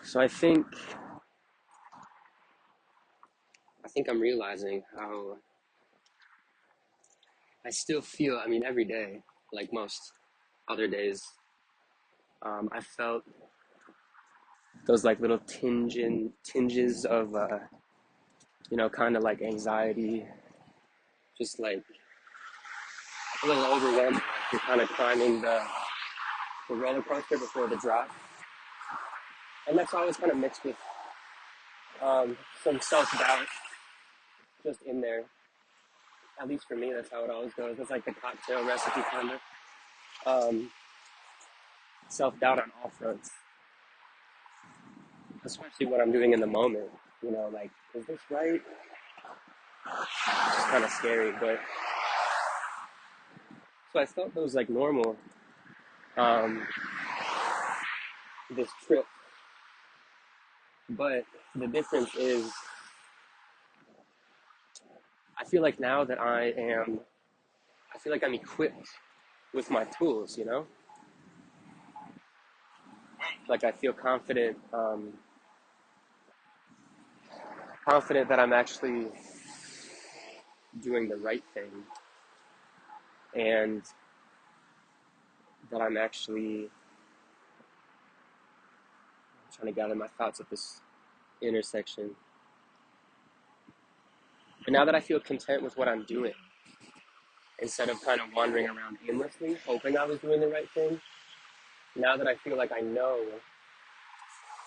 So I think I'm realizing how I still feel, I mean, every day, like most other days, I felt those like little tinges of, kind of like anxiety, just like a little overwhelming, like you're kind of climbing the roller coaster before the drop. And that's always kind of mixed with some self doubt just in there. At least for me, that's how it always goes. It's like the cocktail recipe kind of. Self doubt on all fronts, especially what I'm doing in the moment. Like, is this right? It's kind of scary, but so I felt it was like normal. Um, this trip, but the difference is, I feel like now that I feel like I'm equipped with my tools. Like I feel confident that I'm actually doing the right thing, and that I'm trying to gather my thoughts at this intersection. But now that I feel content with what I'm doing, instead of kind of wandering around aimlessly, hoping I was doing the right thing, now that I feel like I know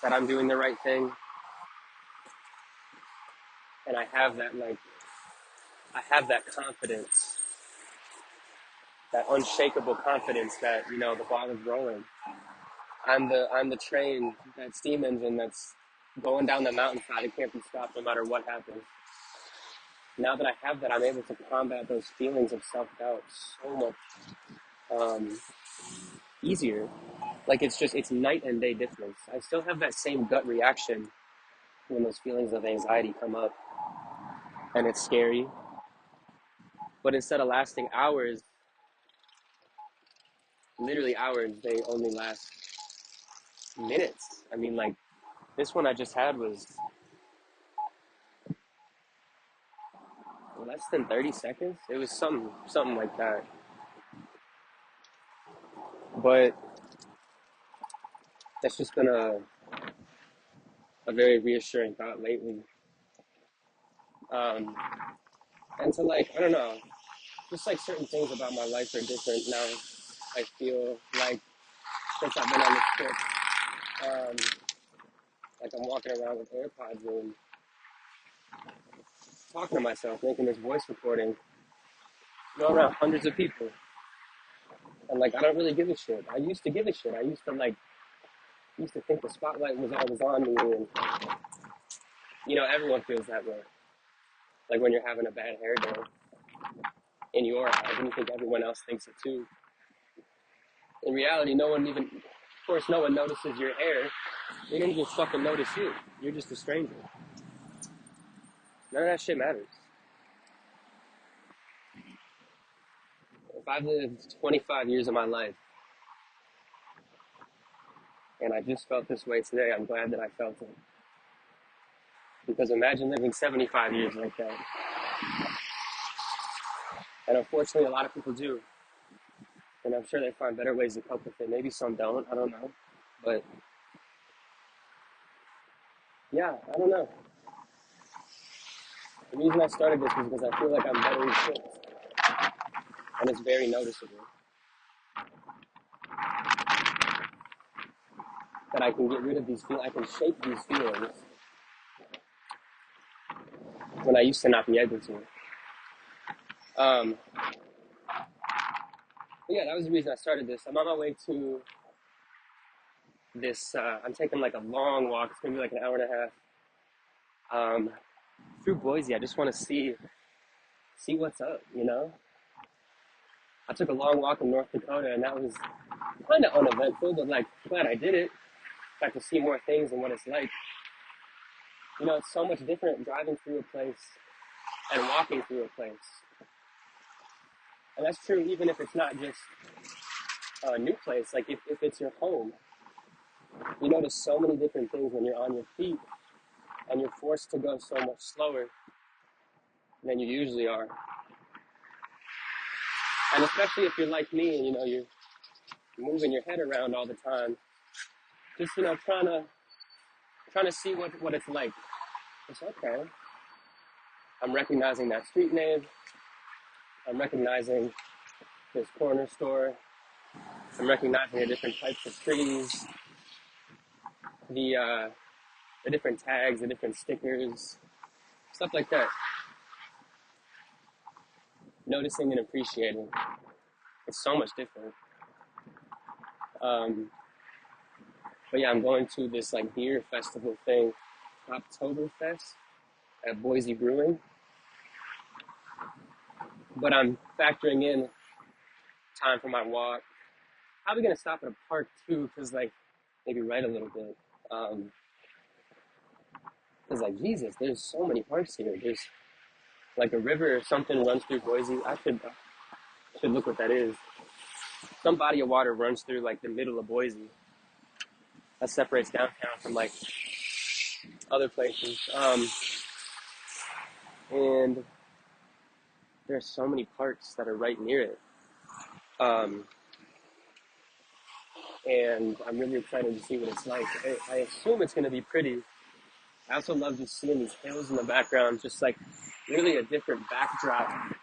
that I'm doing the right thing, and I have that confidence, that unshakable confidence that, the ball is rolling. I'm the train, that steam engine that's going down the mountainside. It can't be stopped no matter what happens. Now that I have that, I'm able to combat those feelings of self-doubt so much um, easier. Like it's night and day difference. I still have that same gut reaction when those feelings of anxiety come up, and it's scary. But instead of lasting hours, literally hours, they only last minutes. I mean, like this one I just had was less than 30 seconds. It was something like that. But that's just been a very reassuring thought lately. Um, and so, like, I don't know, just like certain things about my life are different now. I feel like since I've been on this trip, um, like I'm walking around with AirPods and talking to myself, making this voice recording, around hundreds of people. And like, I don't really give a shit. I used to give a shit. I used to think the spotlight was always on me, and everyone feels that way. Like when you're having a bad hair day in your eyes, and you think everyone else thinks it too. In reality, of course, no one notices your hair. They don't even fucking notice you. You're just a stranger. None of that shit matters. If I've lived 25 years of my life and I just felt this way today, I'm glad that I felt it. Because imagine living 75 years like that. And unfortunately, a lot of people do. And I'm sure they find better ways to cope with it. Maybe some don't. I don't know. But yeah, I don't know. The reason I started this was because I feel like I'm better equipped. And it's very noticeable that I can get rid of these feelings. I can shape these feelings when I used to not be able to. But yeah, that was the reason I started this. I'm on my way to this. I'm taking like a long walk. It's gonna be like an hour and a half through Boise. I just want to see what's up. I took a long walk in North Dakota, and that was kind of uneventful, but like glad I did it. Got to see more things and what it's like. It's so much different driving through a place and walking through a place. And that's true even if it's not just a new place. Like if it's your home, You notice so many different things when you're on your feet and you're forced to go so much slower than you usually are. And especially if you're like me and you're moving your head around all the time, just trying to see what it's like. It's okay. I'm recognizing that street name. I'm recognizing this corner store. I'm recognizing the different types of trees, the different tags, the different stickers, stuff like that. Noticing and appreciating. It's so much different. Um, but yeah, I'm going to this like beer festival thing, Oktoberfest at Boise Brewing. But I'm factoring in time for my walk. Probably gonna stop at a park too, cause like maybe write a little bit. Cause like Jesus, there's so many parks here. There's like a river or something runs through Boise. I should look what that is. Some body of water runs through like the middle of Boise that separates downtown from like other places. And there's so many parks that are right near it. Um, and I'm really excited to see what it's like. I assume it's going to be pretty. I also love just seeing these hills in the background, just like really a different backdrop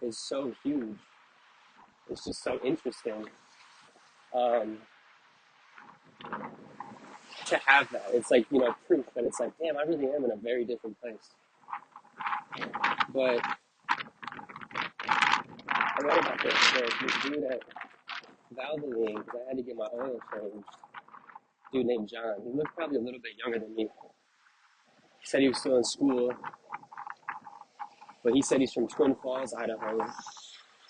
is so huge. It's just so interesting um, to have that. It's like, proof that it's like, damn, I really am in a very different place. But I read about this dude at Valvoline, because I had to get my oil changed. Dude named John. He looked probably a little bit younger than me. He said he was still in school, but he said he's from Twin Falls, Idaho,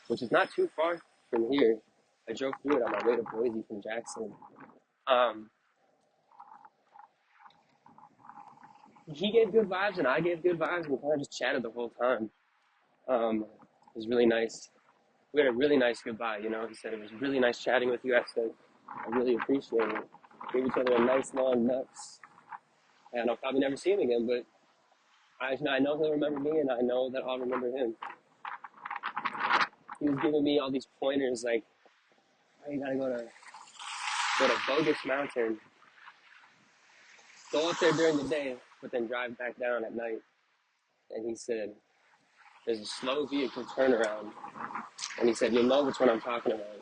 which is not too far from here. I drove through it on my way to Boise from Jackson. Um, he gave good vibes and I gave good vibes, and we kind of just chatted the whole time. It was really nice. We had a really nice goodbye, He said it was really nice chatting with you. I said, I really appreciate it. Gave each other a nice long nuts. And I'll probably never see him again, but I know he'll remember me, and I know that I'll remember him. He was giving me all these pointers, like, oh, you gotta go to Bogus Mountain, go up there during the day, but then drive back down at night. And he said, there's a slow vehicle turnaround. And he said, you'll know which one I'm talking about.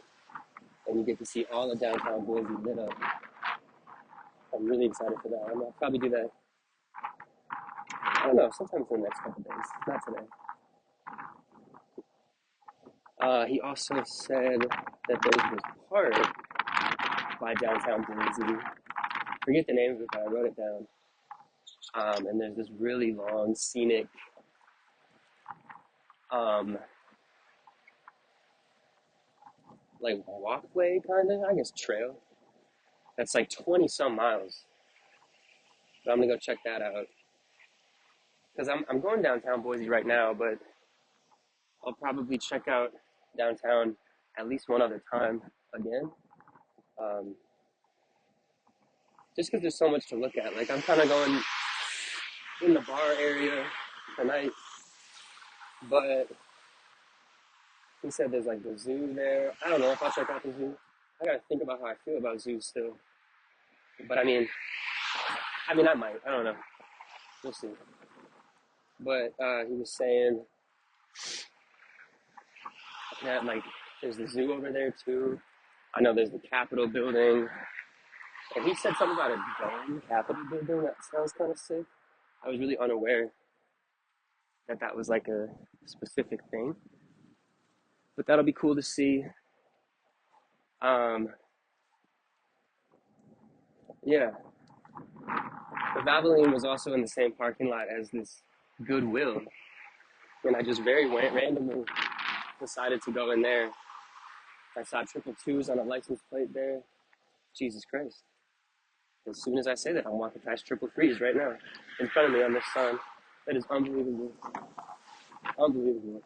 And you get to see all of downtown Boise lit up. I'm really excited for that. I'll probably do that, I don't know, sometime in the next couple days. Not today. He also said that there's this park by downtown Boise. Forget the name of it, but I wrote it down. And there's this really long, scenic, like walkway, kind of, I guess, trail. That's like 20 some miles. But I'm gonna go check that out. Because I'm going downtown Boise right now, but I'll probably check out downtown at least one other time again. Um, just because there's so much to look at. Like, I'm kind of going in the bar area tonight, but he said there's like the zoo there. I don't know if I'll check out the zoo. I gotta think about how I feel about zoos still. But I might. I don't know. We'll see. But he was saying that like there's the zoo over there too. I know there's the Capitol building. And he said something about a dome Capitol building that sounds kind of sick. I was really unaware that was like a specific thing. But that'll be cool to see. Yeah. The Valvoline was also in the same parking lot as this Goodwill. And I just very randomly decided to go in there. I saw 222s on a license plate there. Jesus Christ. As soon as I say that, I'm walking past 333s right now in front of me on this sign. That is unbelievable. Unbelievable.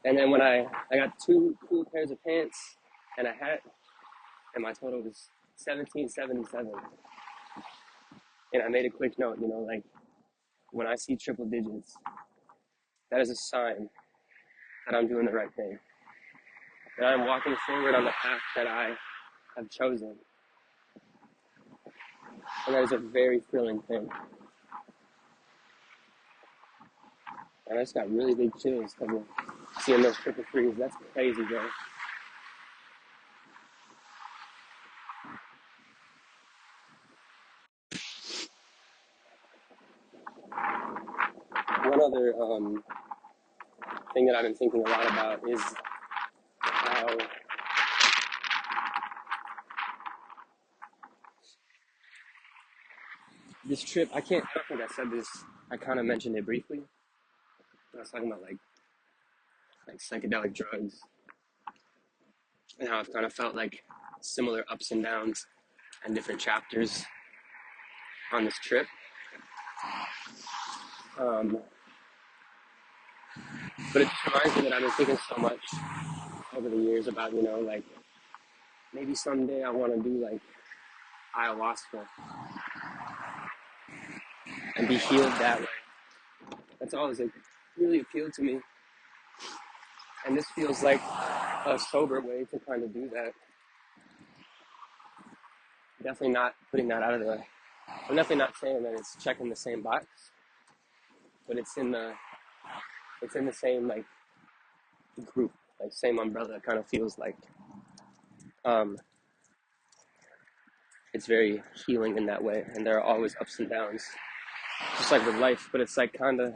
And then when I got two cool pairs of pants, and a hat, and my total was 1777. And I made a quick note, like when I see triple digits, that is a sign that I'm doing the right thing, that I'm walking forward on the path that I have chosen. And that is a very thrilling thing. And I just got really big chills because of seeing those triple threes. That's crazy, bro. One other thing that I've been thinking a lot about is how this trip, I don't think I said this, I kind of mentioned it briefly. I was talking about like psychedelic drugs and how I've kind of felt like similar ups and downs and different chapters on this trip. But it just reminds me that I've been thinking so much over the years about, like maybe someday I want to do like ayahuasca and be healed that way. That's always like really appealed to me. And this feels like a sober way to kind of do that. Definitely not putting that out of the, I'm definitely not saying that it's checking the same box, but it's in the same like group, like same umbrella. It kind of feels like it's very healing in that way. And there are always ups and downs, just like with life, but it's like kind of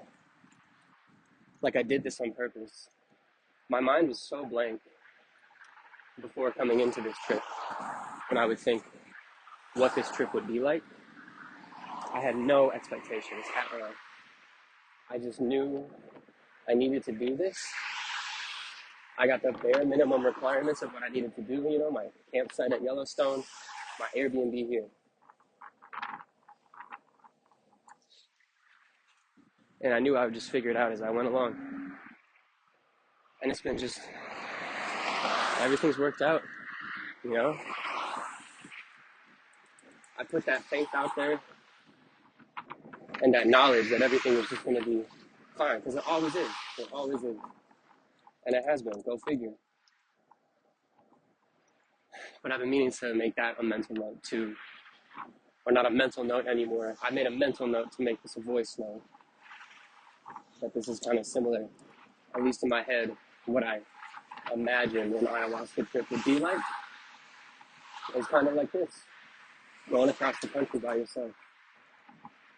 like I did this on purpose. My mind was so blank before coming into this trip when I would think what this trip would be like. I had no expectations at all. I just knew I needed to do this. I got the bare minimum requirements of what I needed to do, my campsite at Yellowstone, my Airbnb here. And I knew I would just figure it out as I went along. And it's been just, everything's worked out, I put that faith out there and that knowledge that everything is just going to be fine, because it always is. It always is. And it has been. Go figure. But I've been meaning to make that a mental note too. Or not a mental note anymore. I made a mental note to make this a voice note. That this is kind of similar, at least in my head, what I imagined an ayahuasca trip would be like. It's kind of like this. Going across the country by yourself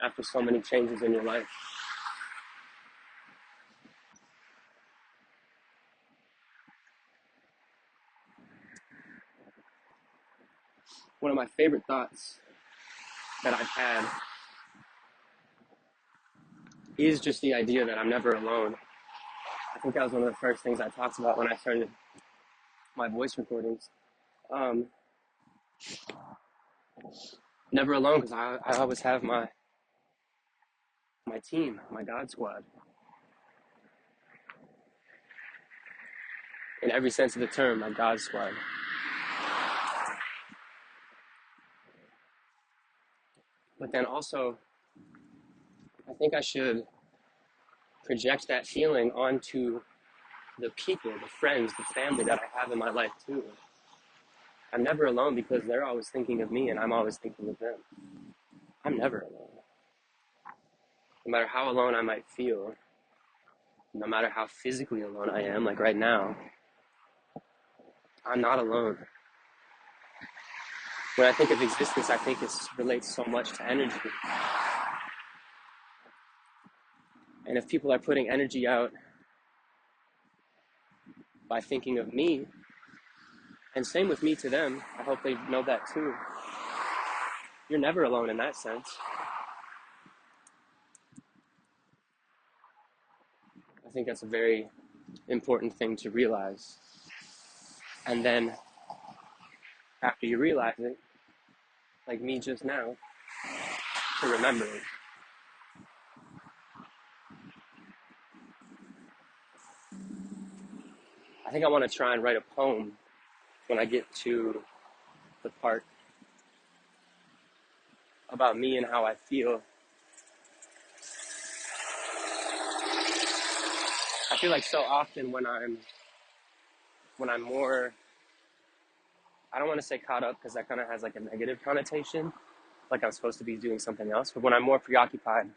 after so many changes in your life. One of my favorite thoughts that I've had is just the idea that I'm never alone. I think that was one of the first things I talked about when I started my voice recordings. Never alone, because I always have my team, my God squad. In every sense of the term, my God squad. But then also, I think I should project that feeling onto the people, the friends, the family that I have in my life too. I'm never alone because they're always thinking of me and I'm always thinking of them. I'm never alone. No matter how alone I might feel, no matter how physically alone I am, like right now, I'm not alone. When I think of existence, I think it relates so much to energy. And if people are putting energy out by thinking of me, and same with me to them, I hope they know that too. You're never alone in that sense. I think that's a very important thing to realize. And then, after you realize it, like me just now, to remember it. I think I want to try and write a poem when I get to the part about me and how I feel, I feel like so often when I'm more, I don't want to say caught up because that kind of has like a negative connotation, like I'm supposed to be doing something else, but when I'm more preoccupied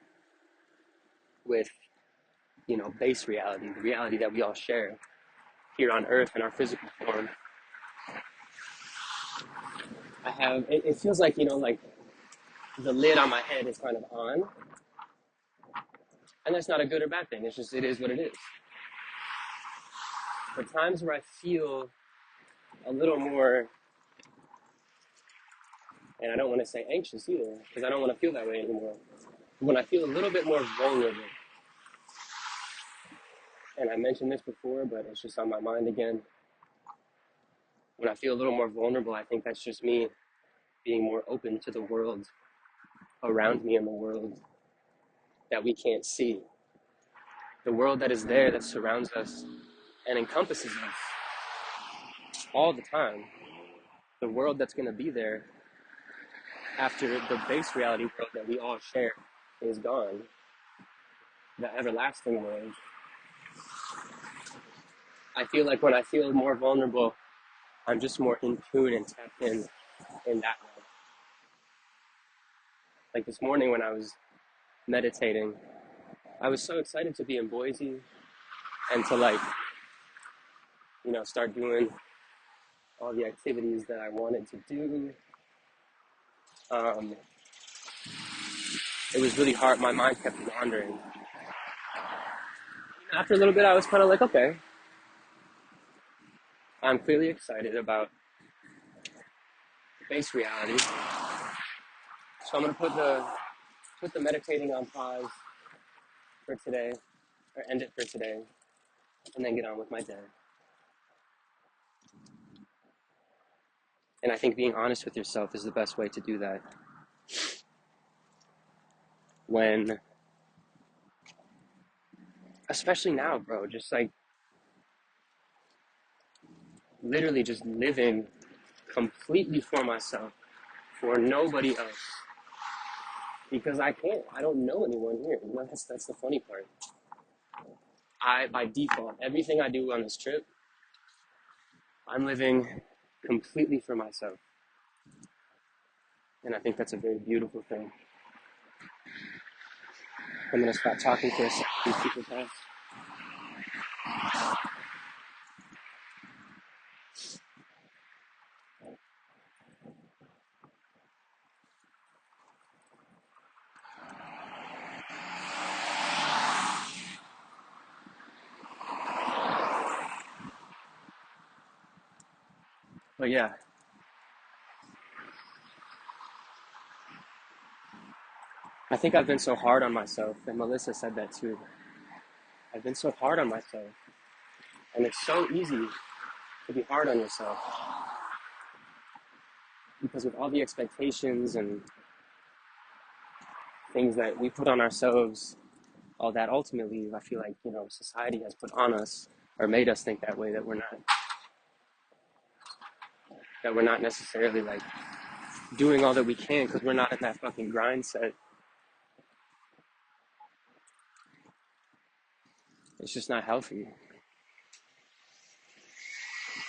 with, base reality, the reality that we all share here on earth in our physical form, it feels like, like the lid on my head is kind of on, and that's not a good or bad thing. It's just, it is what it is. But times where I feel a little more, and I don't want to say anxious either, because I don't want to feel that way anymore. But when I feel a little bit more vulnerable, and I mentioned this before, but it's just on my mind again. When I feel a little more vulnerable, I think that's just me being more open to the world around me and the world that we can't see. The world that is there, that surrounds us and encompasses us all the time. The world that's going to be there after the base reality world that we all share is gone. The everlasting world. I feel like when I feel more vulnerable, I'm just more in tune and tapped in that way. Like this morning when I was meditating, I was so excited to be in Boise and to start doing all the activities that I wanted to do. It was really hard. My mind kept wandering. After a little bit, I was kind of like, okay, I'm clearly excited about base reality. So I'm going to put the meditating on pause for today, or end it for today, and then get on with my day. And I think being honest with yourself is the best way to do that. When, especially now, bro, just like literally just living completely for myself, for nobody else. Because I don't know anyone here. That's the funny part. By default, everything I do on this trip, I'm living completely for myself. And I think that's a very beautiful thing. I'm going to stop talking for a second. These people pass. But yeah. I think I've been so hard on myself, and Melissa said that too. I've been so hard on myself. And it's so easy to be hard on yourself. Because with all the expectations and things that we put on ourselves, all that ultimately, I feel like, society has put on us or made us think that way, that we're not necessarily like doing all that we can because we're not in that fucking grind set. It's just not healthy.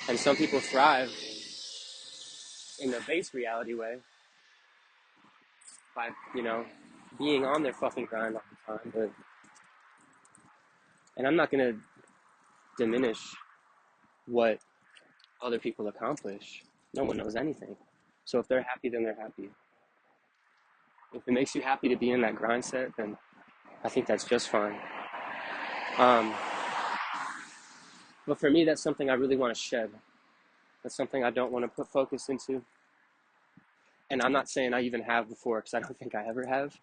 And some people thrive in the base reality way by, being on their fucking grind all the time. And I'm not going to diminish what other people accomplish. No one knows anything. So if they're happy, then they're happy. If it makes you happy to be in that grind set, then I think that's just fine. But for me, that's something I really want to shed. That's something I don't want to put focus into. And I'm not saying I even have before, because I don't think I ever have.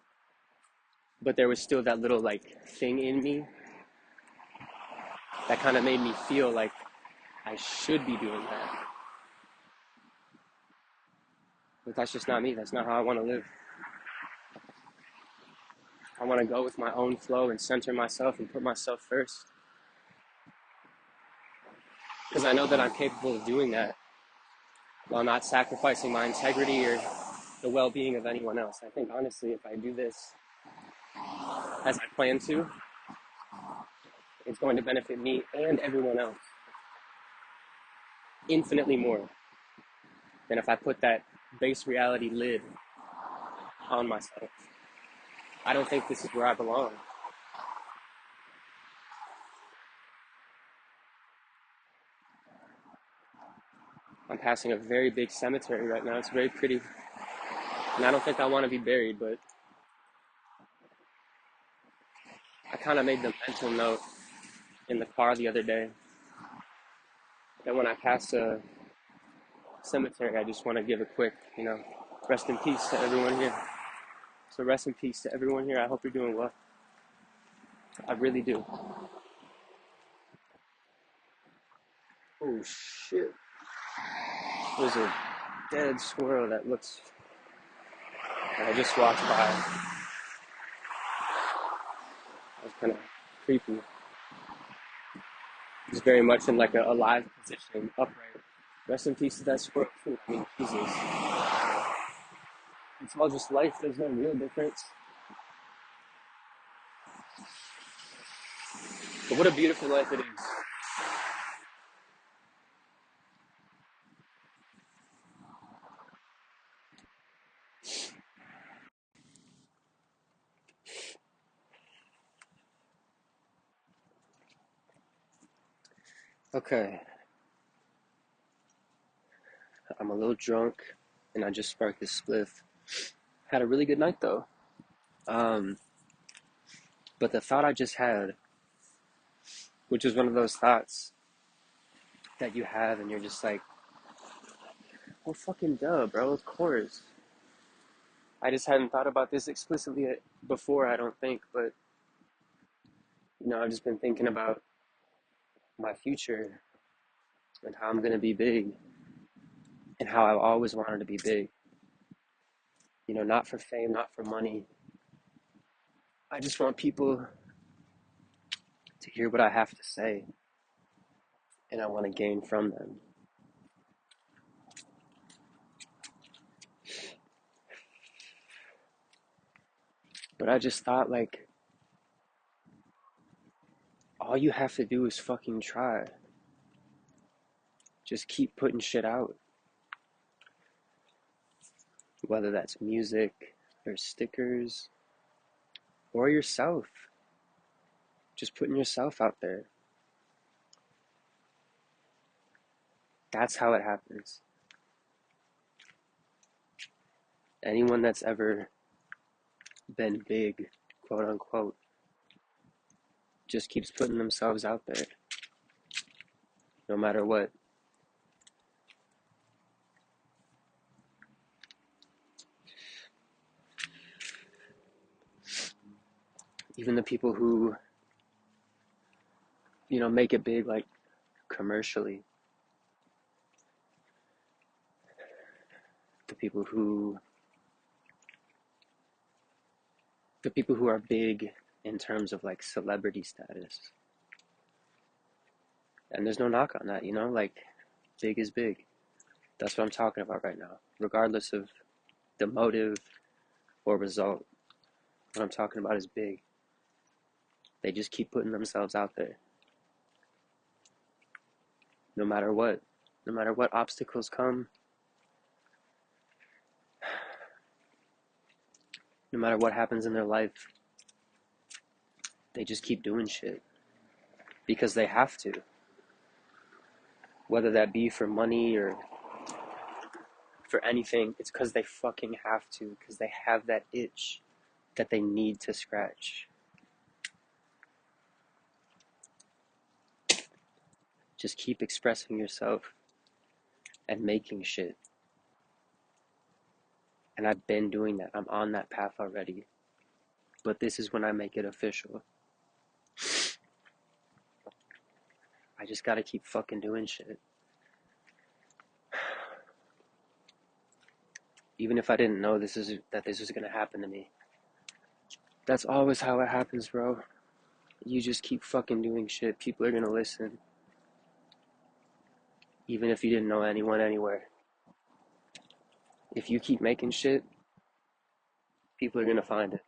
But there was still that little thing in me that kind of made me feel like I should be doing that. But that's just not me. That's not how I want to live. I want to go with my own flow and center myself and put myself first. Because I know that I'm capable of doing that. while not sacrificing my integrity or the well-being of anyone else. I think honestly, if I do this as I plan to, it's going to benefit me and everyone else infinitely more than if I put that base reality lid on myself. I don't think this is where I belong. I'm passing a very big cemetery right now. It's very pretty. And I don't think I want to be buried, but I kind of made the mental note in the car the other day that when I pass a cemetery, I just want to give a quick, rest in peace to everyone here. So rest in peace to everyone here. I hope you're doing well. I really do. Oh shit. There's a dead squirrel that I just walked by. That was kind of creepy. He's very much in like a alive position, upright. Rest in peace to that squirrel too. I mean, Jesus. It's all just life. There's no real difference. But what a beautiful life it is. Okay. I'm a little drunk and I just sparked this spliff. Had a really good night though. But the thought I just had, which is one of those thoughts that you have and you're just like, well, fucking duh, bro, of course. I just hadn't thought about this explicitly before, I don't think, but, I've just been thinking about my future and how I'm going to be big and how I've always wanted to be big. Not for fame, not for money. I just want people to hear what I have to say and I want to gain from them. But I just thought, like, all you have to do is fucking try. Just keep putting shit out. Whether that's music or stickers or yourself. Just putting yourself out there. That's how it happens. Anyone that's ever been big, quote unquote, just keeps putting themselves out there. No matter what. Even the people who, make it big, like, commercially. The people who are big in terms of, like, celebrity status. And there's no knock on that, like, big is big. That's what I'm talking about right now. Regardless of the motive or result, what I'm talking about is big. They just keep putting themselves out there. No matter what. No matter what obstacles come. No matter what happens in their life. They just keep doing shit. Because they have to. Whether that be for money or for anything, it's because they fucking have to. Because they have that itch that they need to scratch. Just keep expressing yourself and making shit. And I've been doing that. I'm on that path already. But this is when I make it official. I just gotta keep fucking doing shit. Even if I didn't know this was gonna happen to me. That's always how it happens, bro. You just keep fucking doing shit. People are gonna listen. Even if you didn't know anyone anywhere. If you keep making shit, people are gonna find it.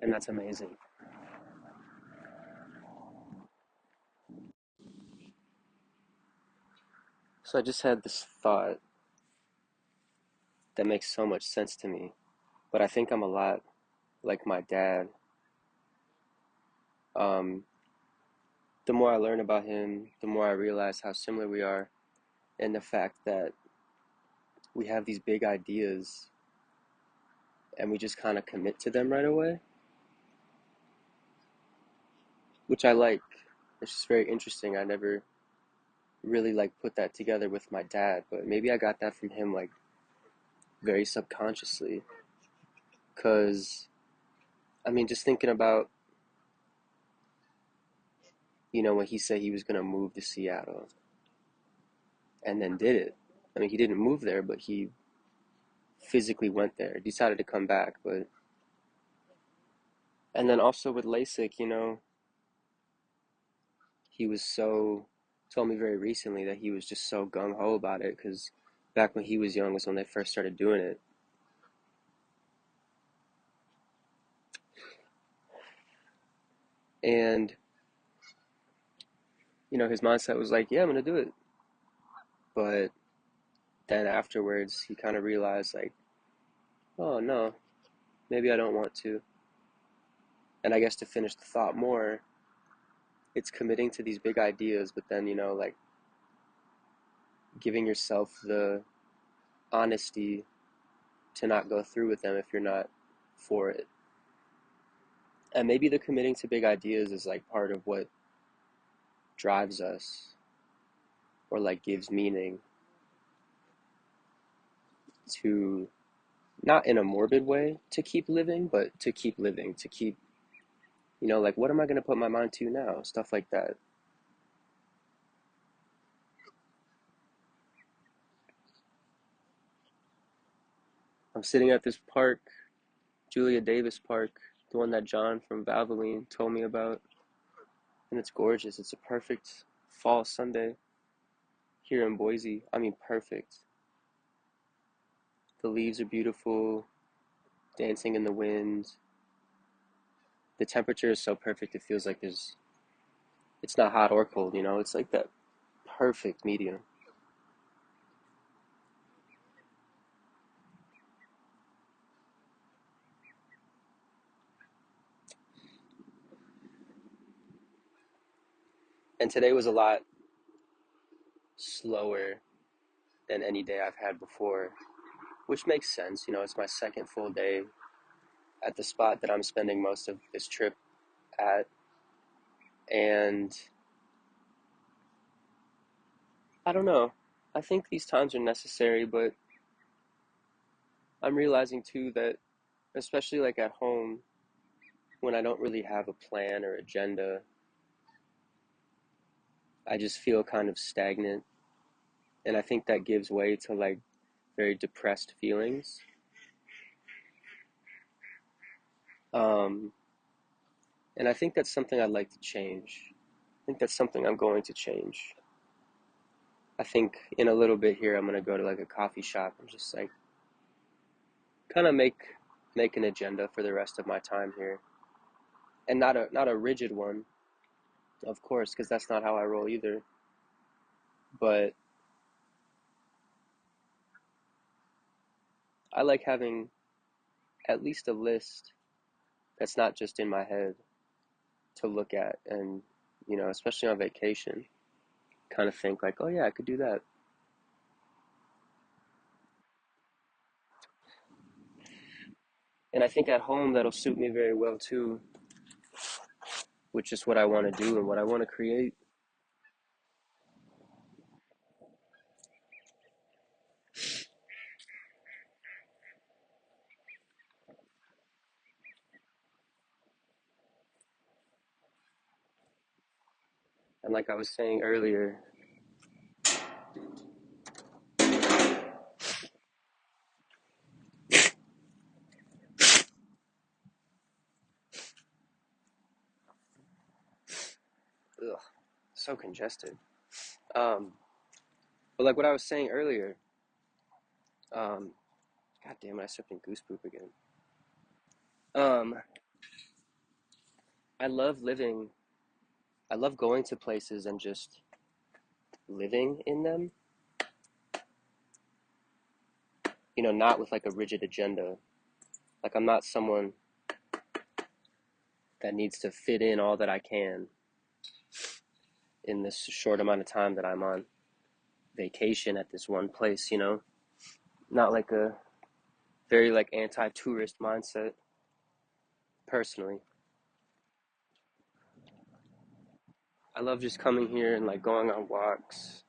And that's amazing. So I just had this thought that makes so much sense to me, but I think I'm a lot like my dad. Um, the more I learn about him, the more I realize how similar we are, and the fact that we have these big ideas and we just kind of commit to them right away, which I like. It's just very interesting. I never really like put that together with my dad, but maybe I got that from him like very subconsciously. Cause I mean, just thinking about, when he said he was gonna move to Seattle and then did it. I mean, he didn't move there, but he physically went there, decided to come back, but and then also with LASIK, he was so told me very recently that he was just so gung ho about it because back when he was young was when they first started doing it. And, his mindset was like, yeah, I'm gonna do it. But then afterwards, he kind of realized, like, oh no, maybe I don't want to. And I guess to finish the thought more, it's committing to these big ideas, but then, like giving yourself the honesty to not go through with them if you're not for it. And maybe the committing to big ideas is like part of what drives us or like gives meaning to, not in a morbid way to keep living, but to keep living, to keep, like what am I going to put my mind to now? Stuff like that. I'm sitting at this park, Julia Davis Park, the one that John from Valvoline told me about, and it's gorgeous. It's a perfect fall Sunday here in Boise. I mean, perfect. The leaves are beautiful, dancing in the wind. The temperature is so perfect. It feels like it's not hot or cold, It's like that perfect medium. And today was a lot slower than any day I've had before, which makes sense. It's my second full day at the spot that I'm spending most of this trip at. And I don't know. I think these times are necessary, but I'm realizing too that, especially like at home, when I don't really have a plan or agenda, I just feel kind of stagnant. And I think that gives way to like very depressed feelings. Um, and I think that's something I'd like to change. I think that's something I'm going to change. I think in a little bit here, I'm gonna go to like a coffee shop and just like kind of make an agenda for the rest of my time here, and not a rigid one, of course, because that's not how I roll either. But I like having at least a list that's not just in my head to look at, and especially on vacation, kind of think like, oh yeah, I could do that. And I think at home that'll suit me very well too, which is what I want to do and what I want to create. And like I was saying earlier, ugh, so congested. Um, but like what I was saying earlier, um, God damn it, I stepped in goose poop again. Um, I love living, I love going to places and just living in them, not with like a rigid agenda. Like I'm not someone that needs to fit in all that I can in this short amount of time that I'm on vacation at this one place. Not like a very like anti-tourist mindset personally. I love just coming here and like going on walks.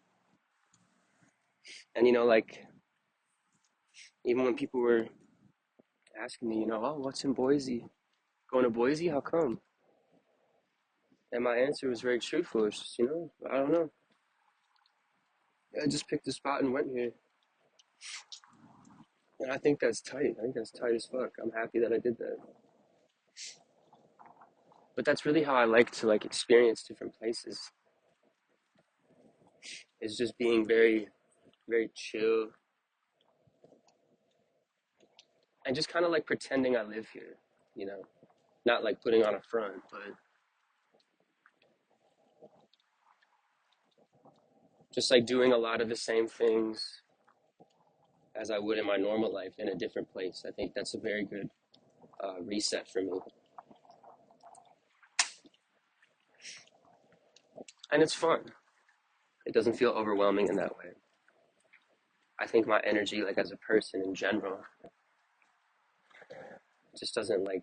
And like even when people were asking me, oh, what's in Boise? Going to Boise? How come? And my answer was very truthful. It's just, I don't know. I just picked a spot and went here. And I think that's tight. I think that's tight as fuck. I'm happy that I did that. But that's really how I like to like experience different places. Is just being very, very chill and just kind of like pretending I live here, you know, not like putting on a front, but just like doing a lot of the same things as I would in my normal life in a different place. I think that's a very good reset for me. And it's fun. It doesn't feel overwhelming in that way. I think my energy, like as a person in general, just doesn't like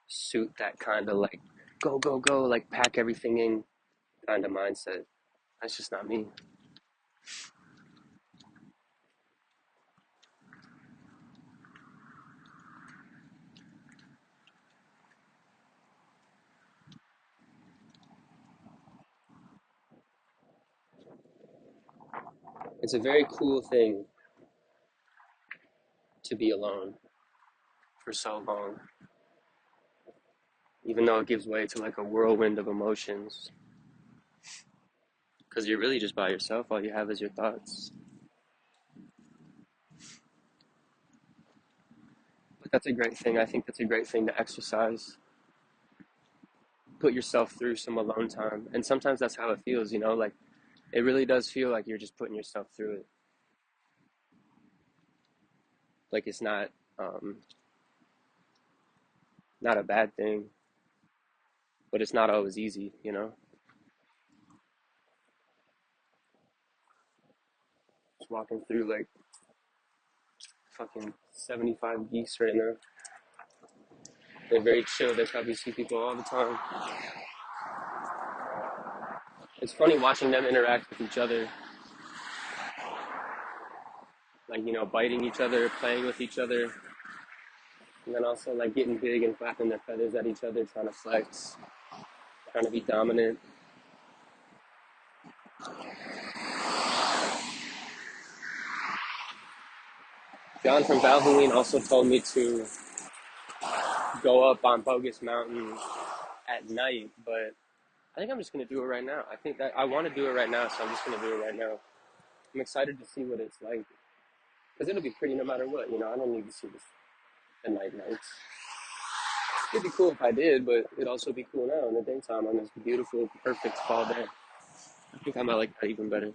suit that kind of like go, go, go, like pack everything in kind of mindset. That's just not me. It's a very cool thing to be alone for so long, even though it gives way to like a whirlwind of emotions. Because you're really just by yourself. All you have is your thoughts. But that's a great thing. I think that's a great thing to exercise. Put yourself through some alone time. And sometimes that's how it feels. Like it really does feel like you're just putting yourself through it. Like it's um, not a bad thing, but it's not always easy. Just walking through like fucking 75 geese right now. They're very chill. They probably see people all the time. It's funny watching them interact with each other, like, biting each other, playing with each other, and then also like getting big and flapping their feathers at each other, trying to flex, trying to be dominant. John from Valvoline also told me to go up on Bogus Mountain at night, but I think I'm just going to do it right now. I think that I want to do it right now, so I'm just going to do it right now. I'm excited to see what it's like, because it'll be pretty no matter what. I don't need to see this the nights. It'd be cool if I did, but it'd also be cool now in the daytime on this beautiful, perfect fall day. I think I might like that even better.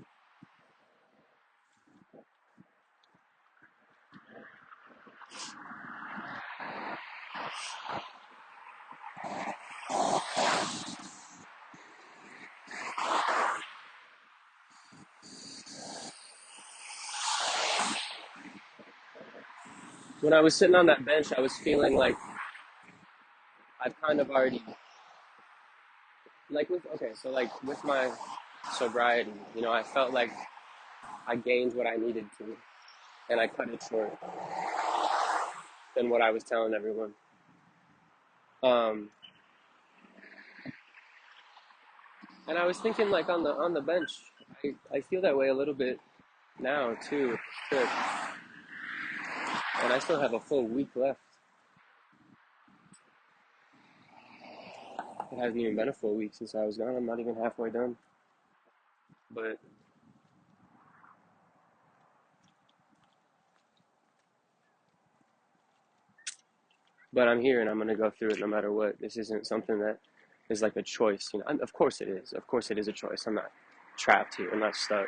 When I was sitting on that bench, I was feeling like I've kind of already, like so like with my sobriety, I felt like I gained what I needed to, and I cut it short than what I was telling everyone. Um, and I was thinking like on the bench, I feel that way a little bit now too with this trip, and I still have a full week left. It hasn't even been a full week since I was gone. I'm not even halfway done. but I'm here and I'm going to go through it no matter what. This isn't something that is like a choice, you know. Of course it is. Of course it is a choice. I'm not trapped here. I'm not stuck.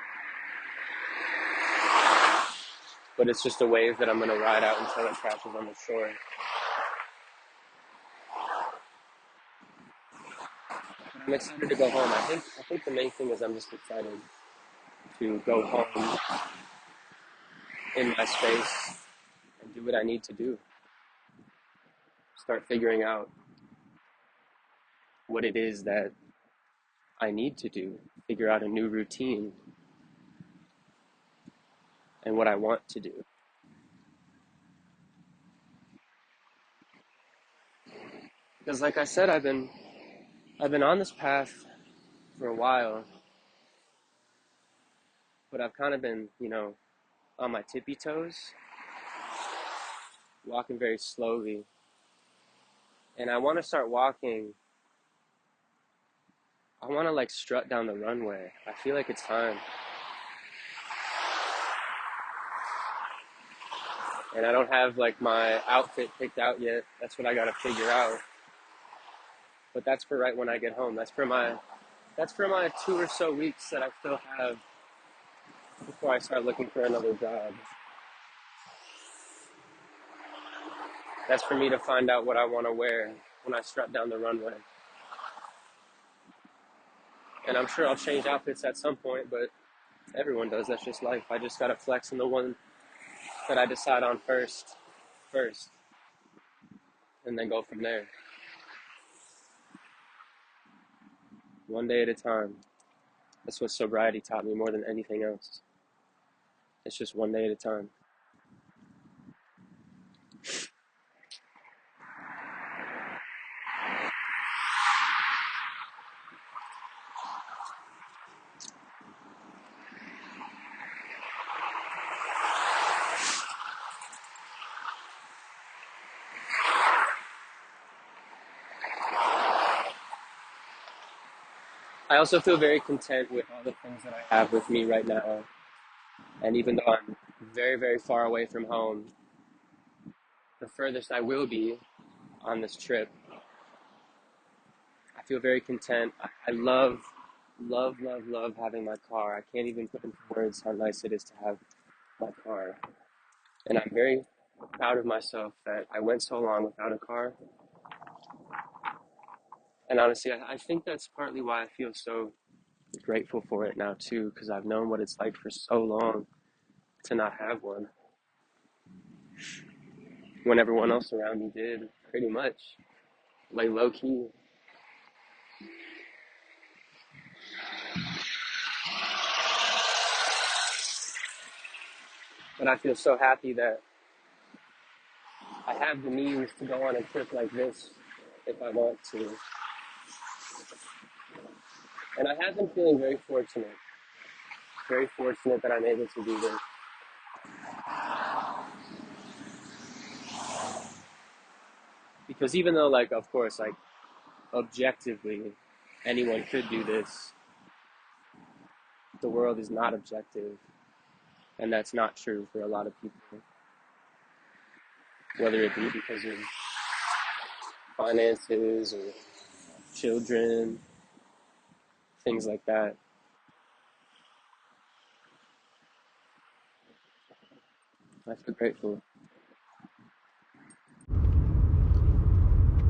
But it's just a wave that I'm going to ride out until it crashes on the shore. But I'm excited to go home. I think the main thing is I'm just excited to go home in my space and do what I need to do. Start figuring out what it is that I need to do. Figure out a new routine and what I want to do. Because like I said, I've been on this path for a while, but I've kind of been, you know, on my tippy toes, walking very slowly. And I want to start walking. I want to like strut down the runway. I feel like it's time. And I don't have like my outfit picked out yet. That's what I got to figure out. But that's for right when I get home. That's for my 2 or so weeks that I still have before I start looking for another job. That's for me to find out what I want to wear when I strut down the runway. And I'm sure I'll change outfits at some point, but everyone does. That's just life. I just got to flex on the one that I decide on first, and then go from there. One day at a time. That's what sobriety taught me more than anything else. It's just one day at a time. I also feel very content with all the things that I have with me right now. And even though I'm very, very far away from home, the furthest I will be on this trip, I feel very content. I love having my car. I can't even put into words how nice it is to have my car. And I'm very proud of myself that I went so long without a car. And honestly, I think that's partly why I feel so grateful for it now too, because I've known what it's like for so long to not have one. When everyone else around me did, pretty much. Like low key. But I feel so happy that I have the means to go on a trip like this if I want to. And I have been feeling very fortunate that I'm able to do this. Because even though, like, of course, like, objectively, anyone could do this, the world is not objective. And that's not true for a lot of people. Whether it be because of finances or children, things like that. I feel grateful.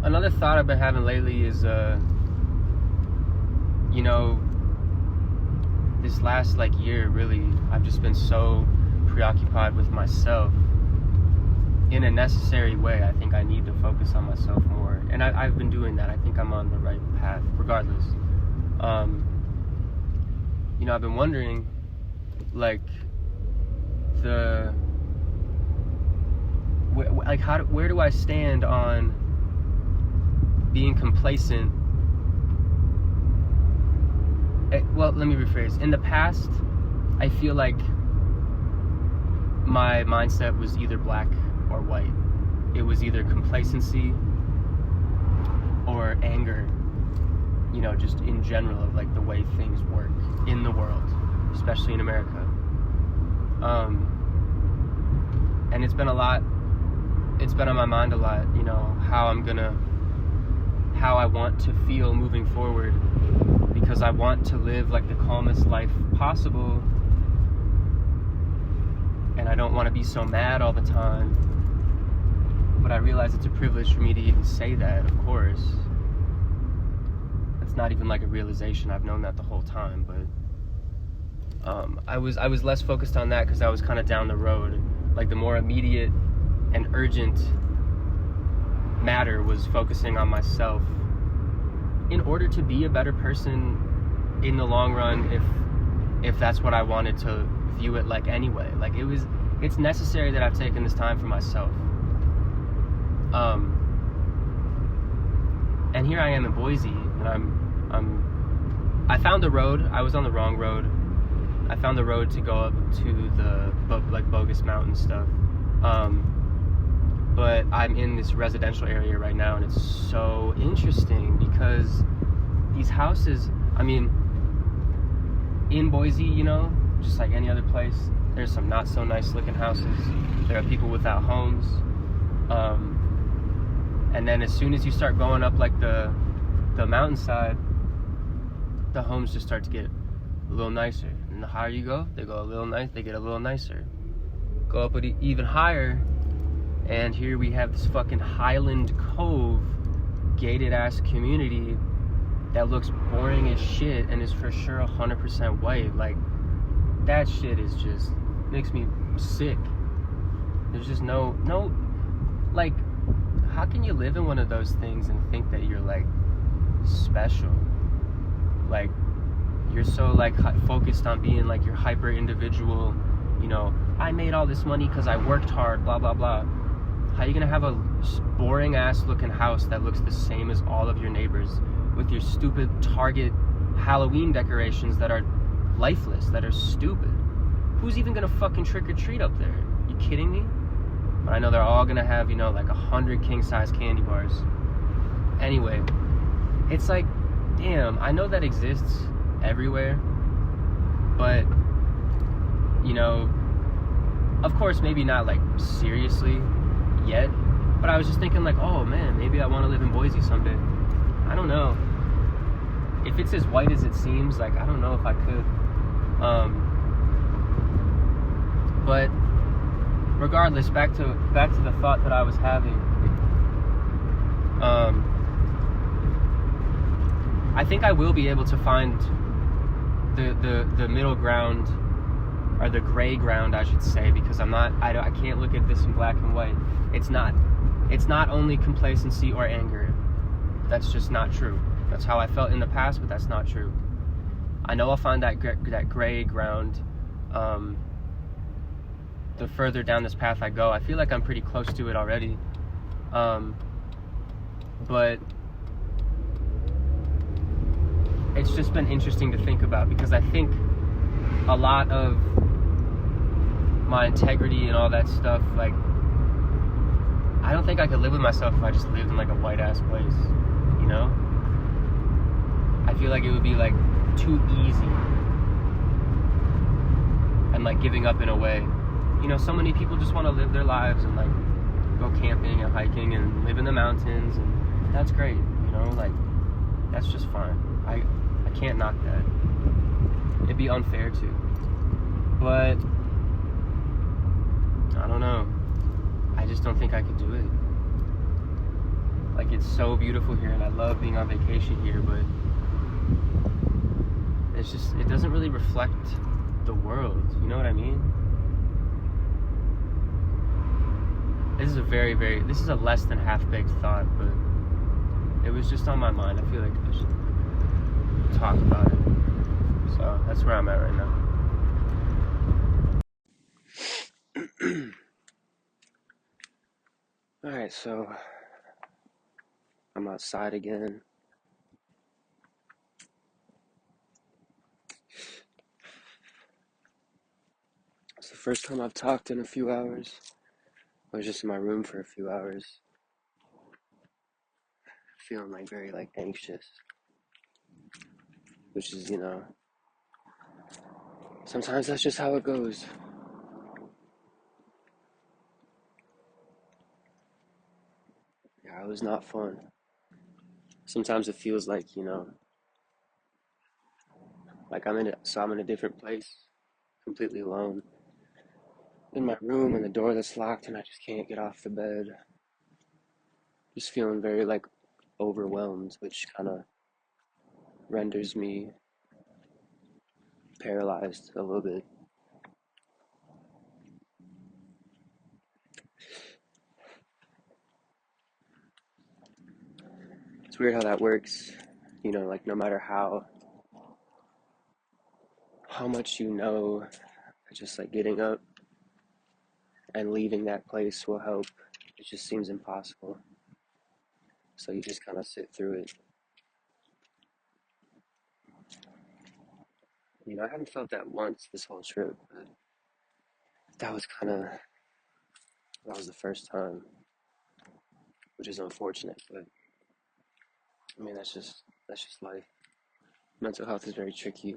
Another thought I've been having lately is, you know, this last like year, really, I've just been so preoccupied with myself in a necessary way. I think I need to focus on myself more. And I've been doing that. I think I'm on the right path, regardless. You know, I've been wondering, like, where do I stand on being complacent? Well, let me rephrase. In the past, I feel like my mindset was either black or white. It was either complacency or anger, you know, just in general of like the way things work in the world. especially in America. And it's been on my mind a lot, you know, how I want to feel moving forward, because I want to live like the calmest life possible, and I don't want to be so mad all the time. But I realize it's a privilege for me to even say that, of course. It's not even like a realization. I've known that the whole time, but I was less focused on that because I was kind of down the road. Like, the more immediate and urgent matter was focusing on myself in order to be a better person in the long run, if that's what I wanted to view it like anyway. Like, it's necessary that I've taken this time for myself. And here I am in Boise, and I found the road. I was on the wrong road. I found the road to go up to the Bogus Mountain stuff. But I'm in this residential area right now, and it's so interesting because these houses, I mean, in Boise, you know, just like any other place, there's some not so nice looking houses. There are people without homes. And then as soon as you start going up like the mountainside, the homes just start to get a little nicer. And the higher you go, they get a little nicer. Go up even higher, and here we have this fucking Highland Cove gated ass community that looks boring as shit and is for sure 100% white. Like, that shit is just makes me sick. There's just no, like, how can you live in one of those things and think that you're like special? Like, you're so like focused on being like your hyper individual, you know, I made all this money because I worked hard, blah blah blah. How are you gonna have a boring ass looking house that looks the same as all of your neighbors with your stupid Target Halloween decorations that are lifeless, that are stupid? Who's even gonna fucking trick or treat up there? You kidding me? But I know they're all gonna have, you know, like 100 king-size candy bars. Anyway, it's like, damn, I know that exists everywhere, but, you know, of course, maybe not like seriously yet, but I was just thinking like, oh man, maybe I want to live in Boise someday. I don't know. If it's as white as it seems, like, I don't know if I could. But regardless, back to the thought that I was having. I think I will be able to find the middle ground, or the gray ground, I should say, because I can't look at this in black and white. It's not only complacency or anger. That's just not true. That's how I felt in the past, but that's not true. I know I'll find that gray ground. The further down this path I go, I feel like I'm pretty close to it already. But it's just been interesting to think about, because I think a lot of my integrity and all that stuff, like, I don't think I could live with myself if I just lived in like a white ass place, you know? I feel like it would be like too easy and like giving up in a way. You know, so many people just want to live their lives and like go camping and hiking and live in the mountains, and that's great, you know, like, that's just fine. I can't knock that. It'd be unfair to. But I don't know. I just don't think I could do it. Like, it's so beautiful here and I love being on vacation here, but it's just, it doesn't really reflect the world, you know what I mean? This is this is a less than half-baked thought, but it was just on my mind. I feel like I should talk about it. So that's where I'm at right now. Alright, so I'm outside again. It's the first time I've talked in a few hours. I was just in my room for a few hours, feeling like very like anxious, which is, you know, Sometimes that's just how it goes. Yeah, it was not fun. Sometimes it feels like, like I'm in a different place, completely alone, in my room and the door that's locked and I just can't get off the bed. Just feeling very like overwhelmed, which kind of renders me paralyzed a little bit. It's weird how that works. Like no matter how much just like getting up and leaving that place will help. It just seems impossible. So you just kind of sit through it. I haven't felt that once this whole trip, but that was kind of that was the first time, which is unfortunate. But I mean, that's just life. Mental health is very tricky.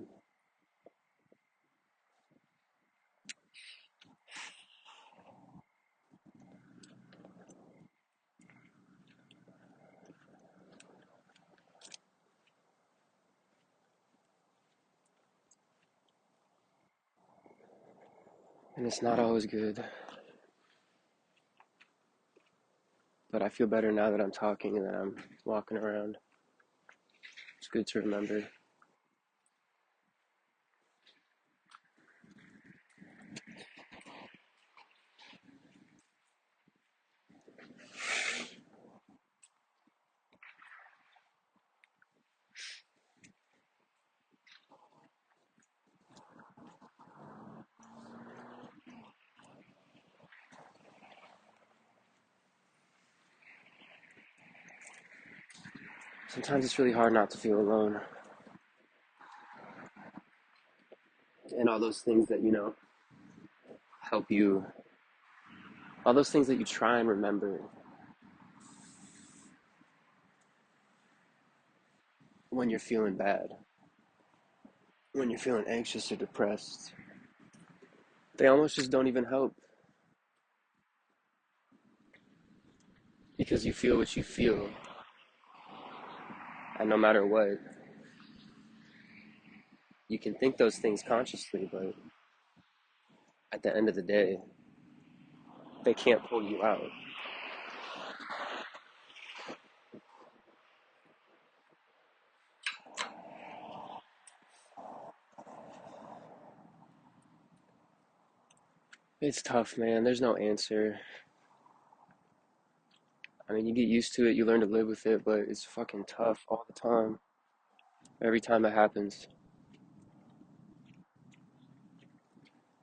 And it's not always good. But I feel better now that I'm talking and that I'm walking around. It's good to remember. Sometimes it's really hard not to feel alone. And all those things that, help you, all those things that you try and remember when you're feeling bad, when you're feeling anxious or depressed, they almost just don't even help because you feel what you feel. And no matter what, you can think those things consciously, but at the end of the day, they can't pull you out. It's tough, man. There's no answer. I mean, you get used to it, you learn to live with it, but it's fucking tough all the time. Every time it happens.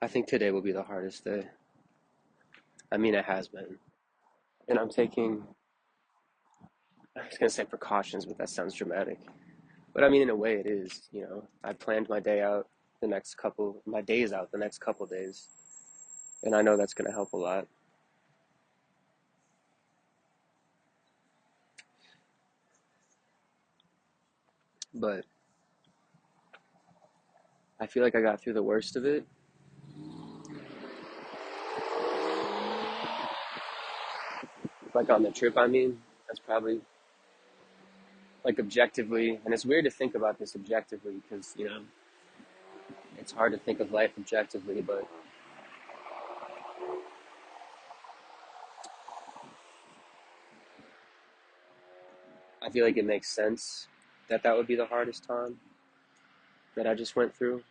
I think today will be the hardest day. I mean, it has been. And I was gonna say precautions, but that sounds dramatic. But I mean, in a way, it is. I planned my days out the next couple days. And I know that's gonna help a lot. But I feel like I got through the worst of it. Like on the trip, I mean, that's probably like objectively. And it's weird to think about this objectively because, it's hard to think of life objectively, but I feel like it makes sense that that would be the hardest time that I just went through.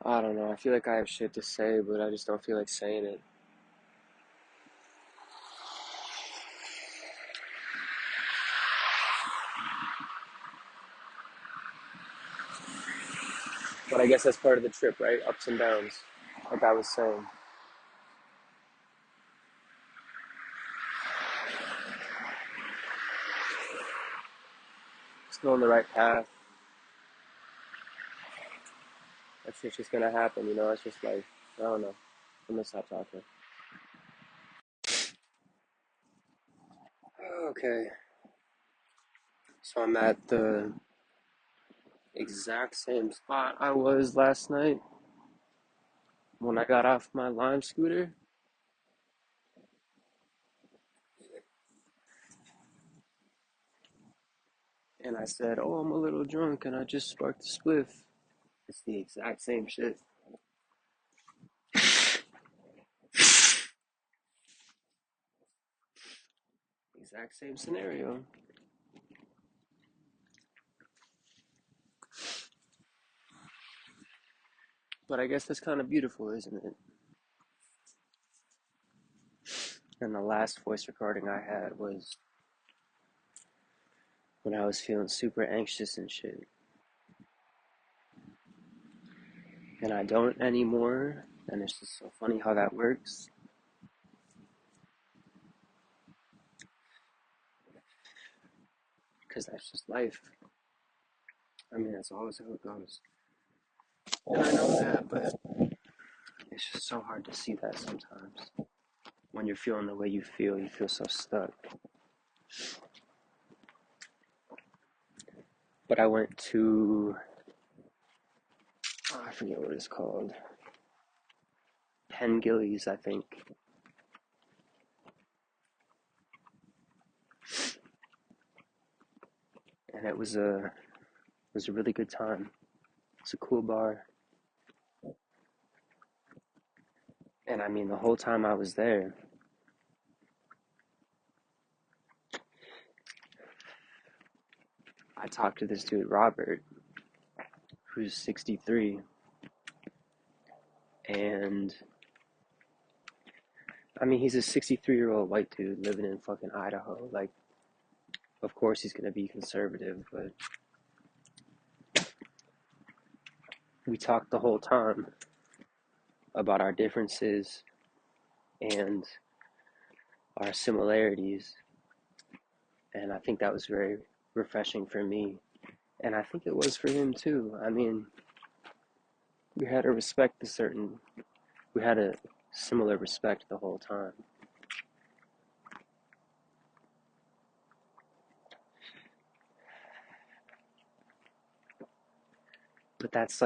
I don't know. I feel like I have shit to say, but I just don't feel like saying it. But I guess that's part of the trip, right? Ups and downs, like I was saying. Still on the right path. That shit's just gonna happen. It's just like, I don't know. I'm gonna stop talking. Okay. So I'm at the exact same spot I was last night when I got off my Lime scooter. And I said, "Oh, I'm a little drunk and I just sparked a spliff." It's the exact same shit. Exact same scenario. But I guess that's kind of beautiful, isn't it? And the last voice recording I had was when I was feeling super anxious and shit. And I don't anymore. And it's just so funny how that works. Because that's just life. I mean, that's always how it goes. And I know that, but it's just so hard to see that sometimes. When you're feeling the way you feel so stuck. But I went to, I forget what it's called. Gillies, I think. And it was a really good time. It's a cool bar. And I mean, the whole time I was there, I talked to this dude, Robert, who's 63. And I mean, he's a 63-year-old white dude living in fucking Idaho. Like, of course he's gonna be conservative, but we talked the whole time about our differences and our similarities. And I think that was very refreshing for me. And I think it was for him too. I mean, we had to respect we had a similar respect the whole time. But that's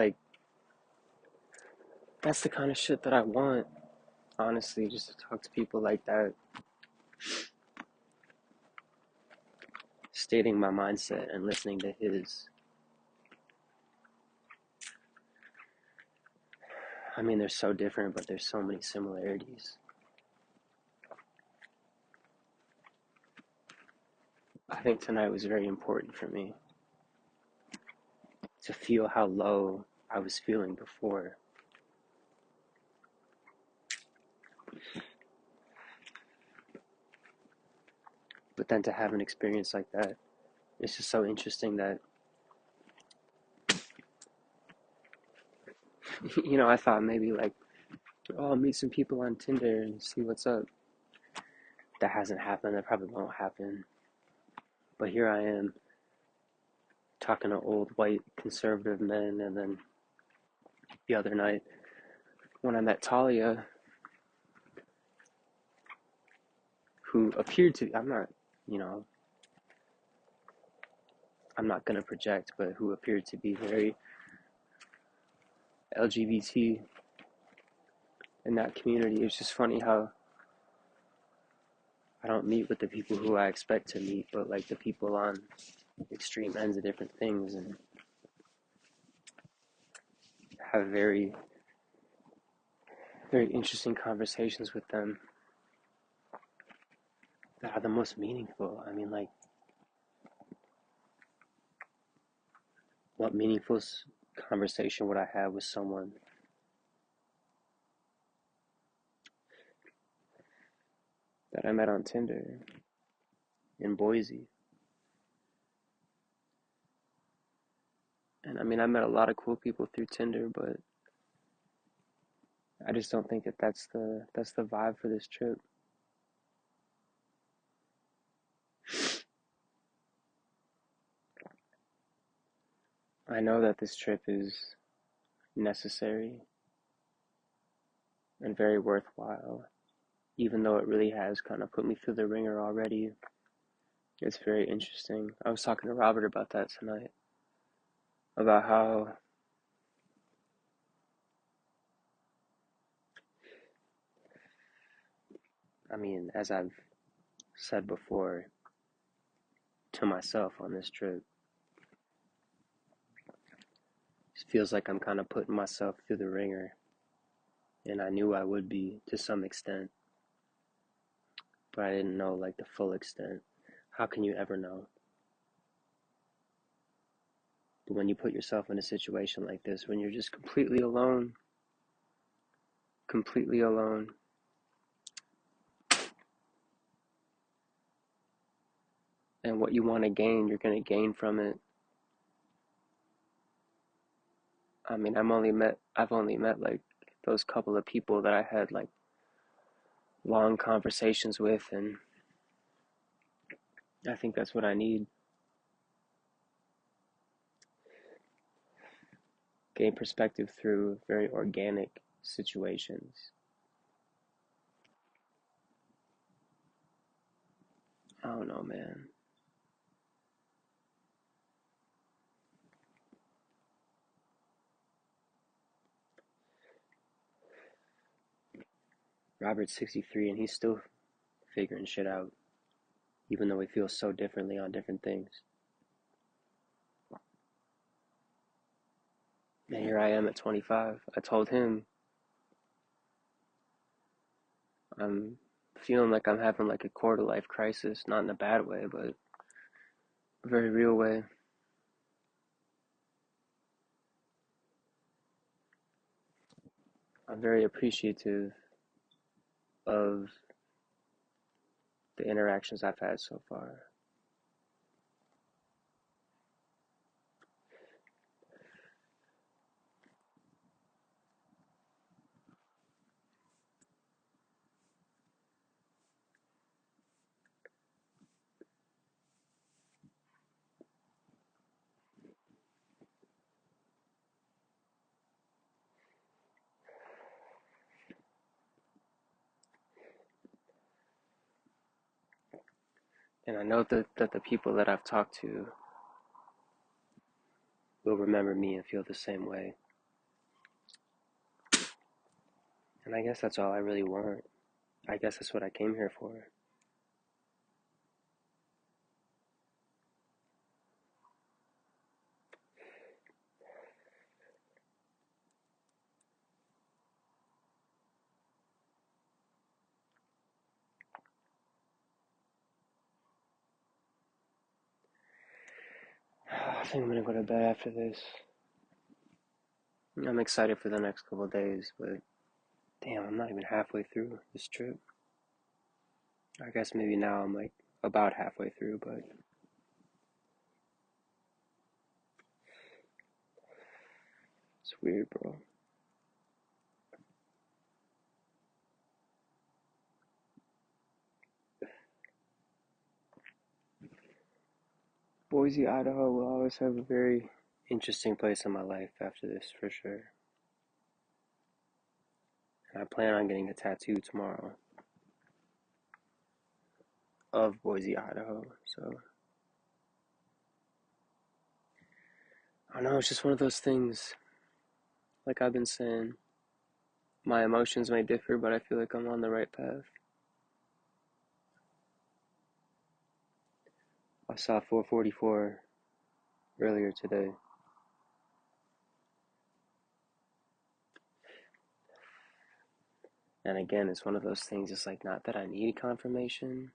the kind of shit that I want, honestly, just to talk to people like that, stating my mindset and listening to his. I mean, they're so different, but there's so many similarities. I think tonight was very important for me to feel how low I was feeling before. But then to have an experience like that, it's just so interesting that, I thought maybe like, oh, I'll meet some people on Tinder and see what's up. That hasn't happened. That probably won't happen. But here I am talking to old white conservative men, and then the other night when I met Talia, who appeared to, you know, I'm not gonna project, but who appeared to be very LGBT in that community. It's just funny how I don't meet with the people who I expect to meet, but like the people on extreme ends of different things, and have very, very interesting conversations with them that are the most meaningful. I mean, like, what meaningful conversation would I have with someone that I met on Tinder in Boise? And I mean, I met a lot of cool people through Tinder, but I just don't think that that's the vibe for this trip. I know that this trip is necessary and very worthwhile, even though it really has kind of put me through the ringer already. It's very interesting. I was talking to Robert about that tonight, about how, I mean, as I've said before to myself on this trip, it feels like I'm kind of putting myself through the ringer, and I knew I would be to some extent, but I didn't know like the full extent. How can you ever know? But when you put yourself in a situation like this, when you're just completely alone, and what you want to gain, you're going to gain from it. I mean, I've only met like those couple of people that I had like long conversations with, and I think that's what I need. Gain perspective through very organic situations. I don't know, man. Robert's 63 and he's still figuring shit out, even though he feels so differently on different things. And here I am at 25. I told him I'm feeling like I'm having like a quarter life crisis, not in a bad way, but a very real way. I'm very appreciative of the interactions I've had so far. And I know that the people that I've talked to will remember me and feel the same way. And I guess that's all I really want. I guess that's what I came here for. I think I'm gonna go to bed after this. I'm excited for the next couple of days, but damn, I'm not even halfway through this trip. I guess maybe now I'm like about halfway through, but it's weird, bro. Boise, Idaho will always have a very interesting place in my life after this, for sure. And I plan on getting a tattoo tomorrow of Boise, Idaho. So, I don't know, it's just one of those things. Like I've been saying, my emotions may differ, but I feel like I'm on the right path. I saw 444 earlier today. And again, it's one of those things, it's like not that I need confirmation,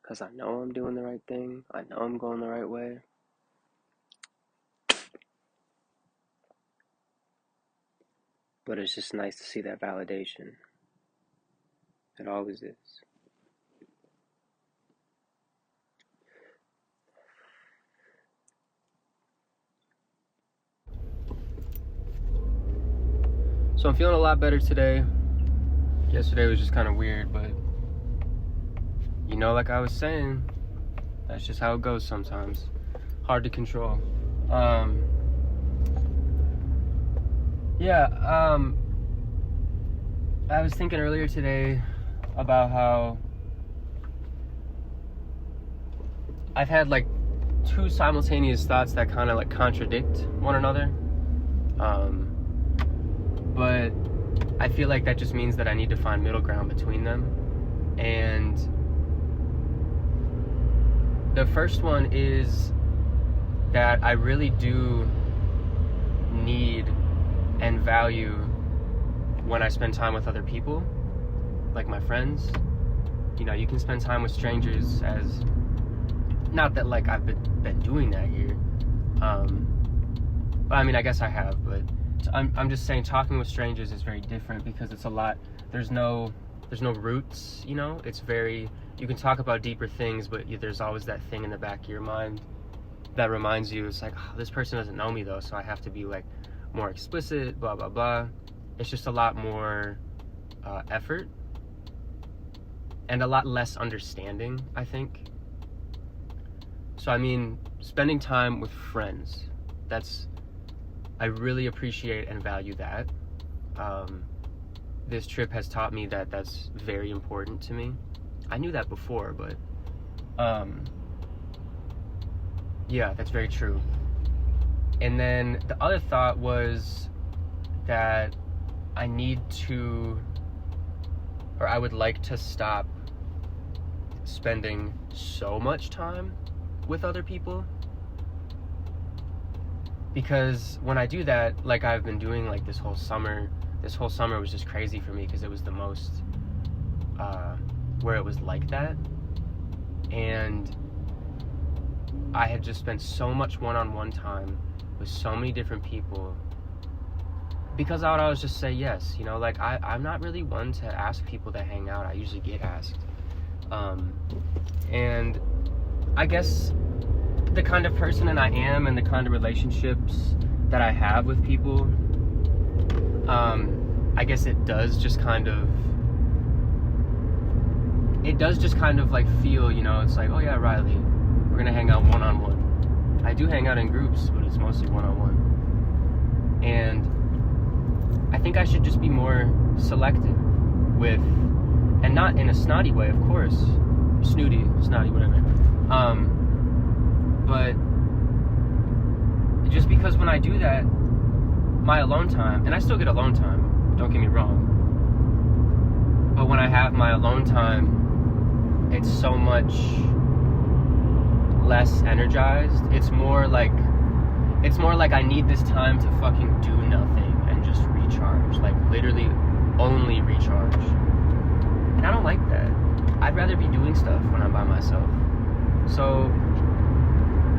because I know I'm doing the right thing. I know I'm going the right way. But it's just nice to see that validation. It always is. So I'm feeling a lot better today. Yesterday was just kind of weird, but you know, like I was saying, that's just how it goes sometimes. Hard to control. I was thinking earlier today about how I've had like two simultaneous thoughts that kind of like contradict one another. But I feel like that just means that I need to find middle ground between them. And the first one is that I really do need and value when I spend time with other people, like my friends. You know, you can spend time with strangers as, not that like I've been doing that here, but I mean, I guess I have, but I'm just saying talking with strangers is very different because it's a lot, there's no roots, you know. It's very, you can talk about deeper things, but there's always that thing in the back of your mind that reminds you, it's like, oh, this person doesn't know me though, so I have to be like more explicit, blah blah blah. It's just a lot more effort and a lot less understanding, I think. So I mean, spending time with friends, I really appreciate and value that. This trip has taught me that that's very important to me. I knew that before, but yeah, that's very true. And then the other thought was that I would like to stop spending so much time with other people. Because when I do that, like I've been doing like this whole summer was just crazy for me because it was the most, where it was like that. And I had just spent so much one-on-one time with so many different people because I would always just say yes, you know, like I'm not really one to ask people to hang out. I usually get asked. And I guess the kind of person that I am and the kind of relationships that I have with people, I guess it does just kind of like feel, you know, it's like, oh yeah, Riley, we're gonna hang out one-on-one. I do hang out in groups, but it's mostly one-on-one. And I think I should just be more selective with, and not in a snotty way, of course, snooty, snotty, whatever. But just because when I do that, my alone time, and I still get alone time, don't get me wrong, but when I have my alone time, it's so much less energized. It's more like I need this time to fucking do nothing and just recharge, like literally only recharge. And I don't like that. I'd rather be doing stuff when I'm by myself. So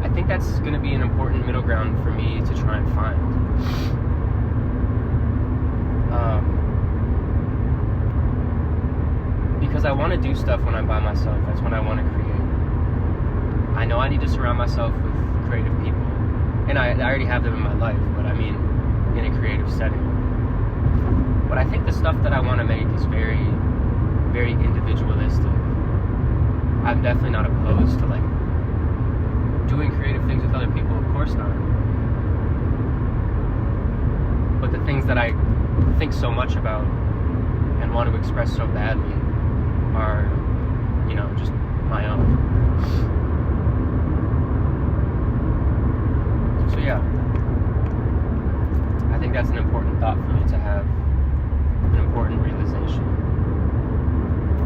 I think that's going to be an important middle ground for me to try and find. Because I want to do stuff when I'm by myself. That's when I want to create. I know I need to surround myself with creative people. And I already have them in my life, but I mean in a creative setting. But I think the stuff that I want to make is very, very individualistic. I'm definitely not opposed to like doing creative things with other people, of course not. But the things that I think so much about and want to express so badly are, you know, just my own. So yeah, I think that's an important thought for me to have, an important realization.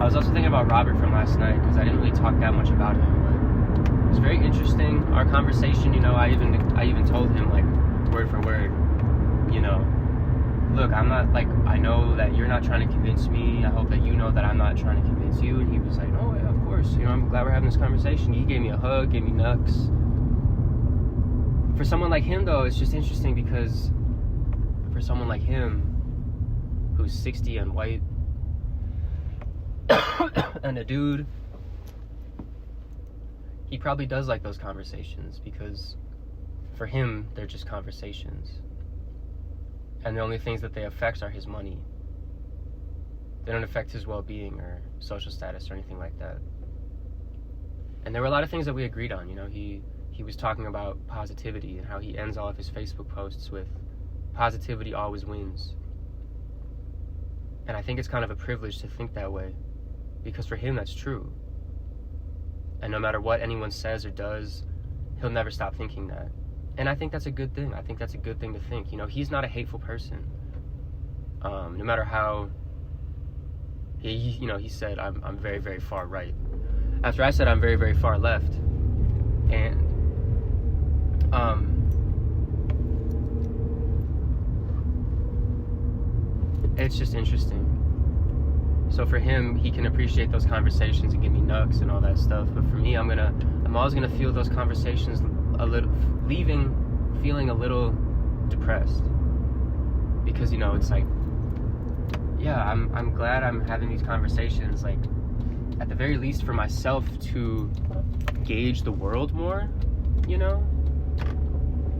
I was also thinking about Robert from last night because I didn't really talk that much about him, but it was very interesting. Our conversation, you know, I even told him like word for word, you know, look, I'm not like, I know that you're not trying to convince me. I hope that you know that I'm not trying to convince you. And he was like, oh yeah, of course, you know, I'm glad we're having this conversation. He gave me a hug, gave me nugs. For someone like him though, it's just interesting because for someone like him who's 60 and white and a dude, he probably does like those conversations because for him, they're just conversations. And the only things that they affect are his money. They don't affect his well-being or social status or anything like that. And there were a lot of things that we agreed on, you know. He was talking about positivity and how he ends all of his Facebook posts with positivity always wins. And I think it's kind of a privilege to think that way because for him that's true. And no matter what anyone says or does, he'll never stop thinking that. And I think that's a good thing. I think that's a good thing to think. You know, he's not a hateful person. No matter how, he said, I'm very, very far right. After I said I'm very, very far left. And, it's just interesting. So for him, he can appreciate those conversations and give me nugs and all that stuff. But for me, I'm always gonna feel those conversations feeling a little depressed. Because, it's like, yeah, I'm glad I'm having these conversations, like, at the very least for myself to gauge the world more,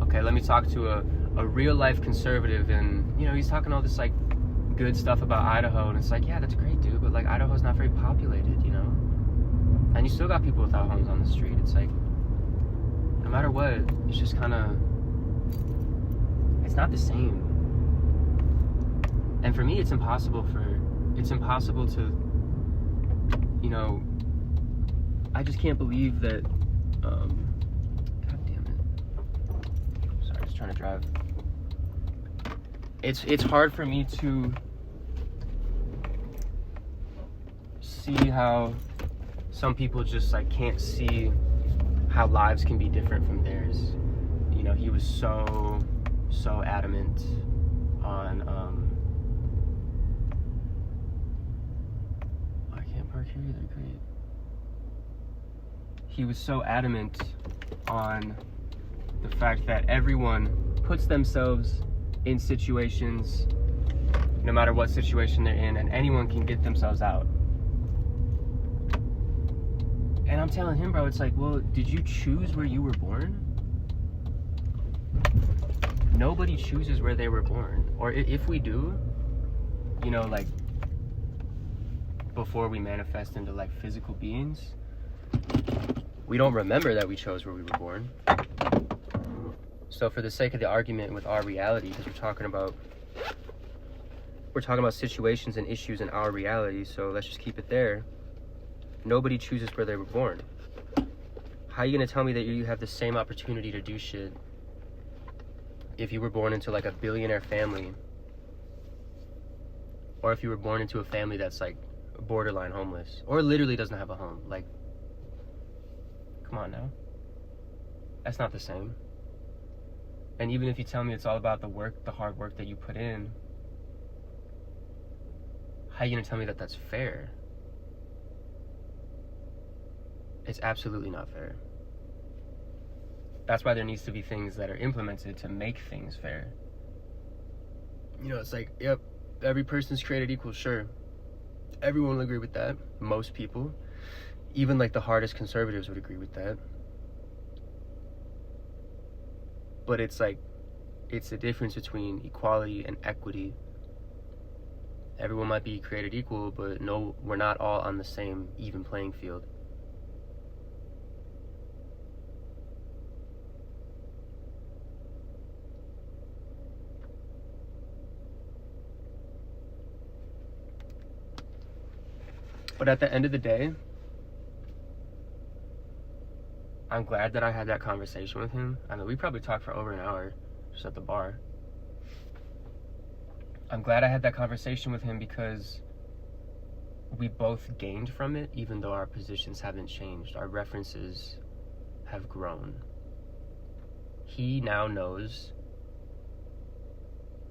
Okay, let me talk to a real life conservative, and, he's talking all this, like, good stuff about Idaho, and it's like, yeah, that's great, dude, but, like, Idaho's not very populated, and you still got people without homes on the street. It's like, no matter what, it's just kind of, it's not the same. And for me, it's impossible to, I just can't believe that, God damn it. Sorry, I was trying to drive. It's hard for me to see how some people just, like, can't see how lives can be different from theirs. He was so adamant on, I can't park here either, great. He was so adamant on the fact that everyone puts themselves in situations, no matter what situation they're in, and anyone can get themselves out. And I'm telling him, bro, it's like, well, did you choose where you were born? Nobody chooses where they were born. Or if we do, like, before we manifest into, like, physical beings, we don't remember that we chose where we were born. So for the sake of the argument with our reality, because we're talking about situations and issues in our reality, so let's just keep it there. Nobody chooses where they were born. How are you going to tell me that you have the same opportunity to do shit if you were born into, like, a billionaire family, or if you were born into a family that's, like, borderline homeless, or literally doesn't have a home? Like, come on now. That's not the same. And even if you tell me it's all about the hard work that you put in, how are you going to tell me that that's fair? It's absolutely not fair. That's why there needs to be things that are implemented to make things fair. It's like, yep, every person's created equal, sure. Everyone will agree with that. Most people. Even, like, the hardest conservatives would agree with that. But it's like, it's the difference between equality and equity. Everyone might be created equal, but no, we're not all on the same even playing field. But at the end of the day, I'm glad that I had that conversation with him. I mean, we probably talked for over an hour just at the bar. I'm glad I had that conversation with him because we both gained from it, even though our positions haven't changed. Our references have grown. He now knows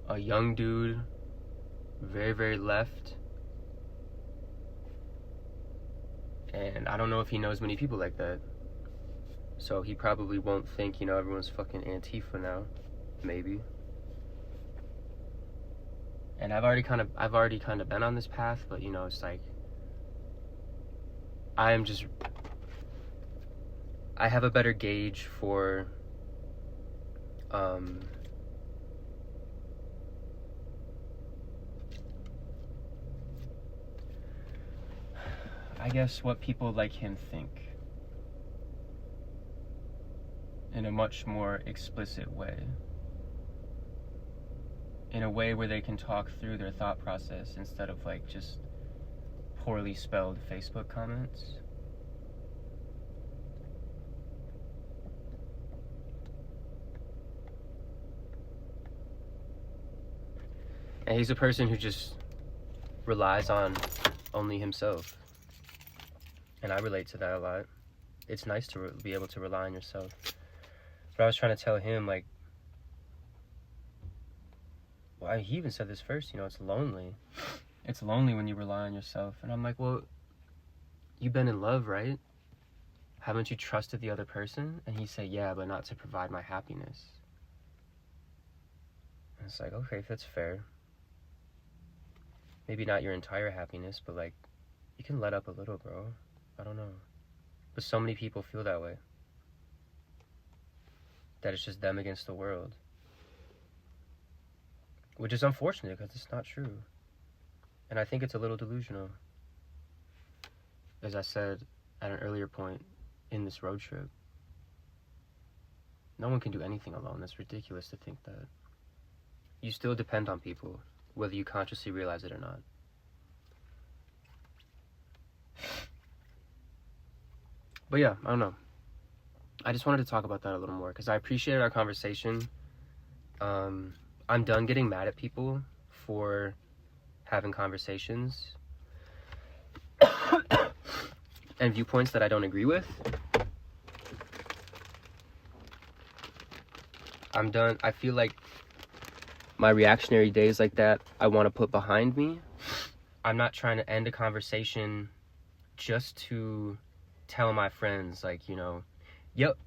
a young dude, very, very left. And I don't know if he knows many people like that. So he probably won't think, everyone's fucking Antifa now. Maybe. And I've already kind of been on this path, but it's like, I have a better gauge for I guess what people like him think in a much more explicit way. In a way where they can talk through their thought process instead of, like, just poorly spelled Facebook comments. And he's a person who just relies on only himself. And I relate to that a lot. It's nice to be able to rely on yourself. But I was trying to tell him, like, well, he even said this first, you know, it's lonely. It's lonely when you rely on yourself. And I'm like, well, you've been in love, right? Haven't you trusted the other person? And he said, yeah, but not to provide my happiness. And it's like, okay, if that's fair. Maybe not your entire happiness, but like, you can let up a little, bro. I don't know. But so many people feel that way. That it's just them against the world. Which is unfortunate because it's not true. And I think it's a little delusional. As I said at an earlier point in this road trip, no one can do anything alone. It's ridiculous to think that. You still depend on people, whether you consciously realize it or not. But yeah, I don't know. I just wanted to talk about that a little more because I appreciated our conversation. I'm done getting mad at people for having conversations and viewpoints that I don't agree with. I'm done. I feel like my reactionary days like that, I want to put behind me. I'm not trying to end a conversation just to tell my friends, like, you know, yep,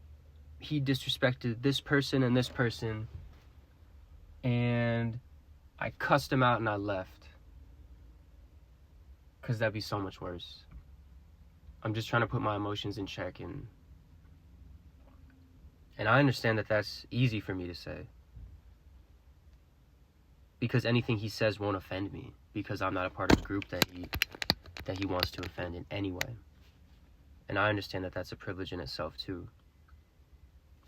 he disrespected this person and this person, and I cussed him out and I left. Because that'd be so much worse. I'm just trying to put my emotions in check, and I understand that that's easy for me to say. Because anything he says won't offend me, because I'm not a part of the group that he wants to offend in any way. And I understand that that's a privilege in itself too.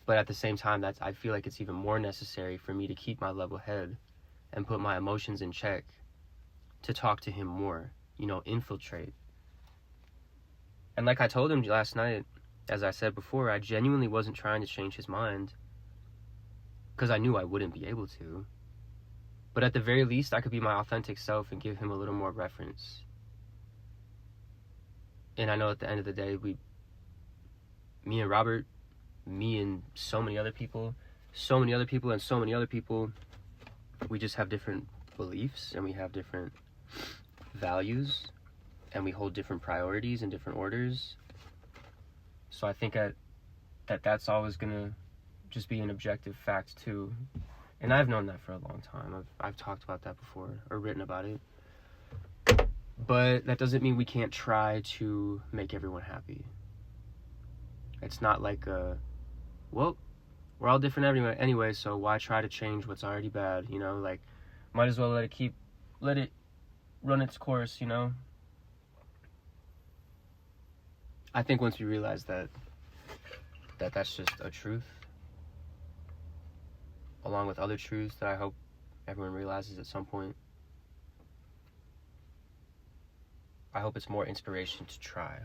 But at the same time, I feel like it's even more necessary for me to keep my level head and put my emotions in check to talk to him more, you know, infiltrate. And like I told him last night, as I said before, I genuinely wasn't trying to change his mind because I knew I wouldn't be able to. But at the very least, I could be my authentic self and give him a little more reference. And I know at the end of the day, me and Robert, me and so many other people, we just have different beliefs, and we have different values, and we hold different priorities in different orders. So I think that's always gonna just be an objective fact too. And I've known that for a long time. I've talked about that before, or written about it. But that doesn't mean we can't try to make everyone happy. It's not like well, we're all different anyway, so why try to change what's already bad, you know? Like, might as well let it run its course, you know? I think once we realize that's just a truth, along with other truths that I hope everyone realizes at some point, I hope it's more inspiration to try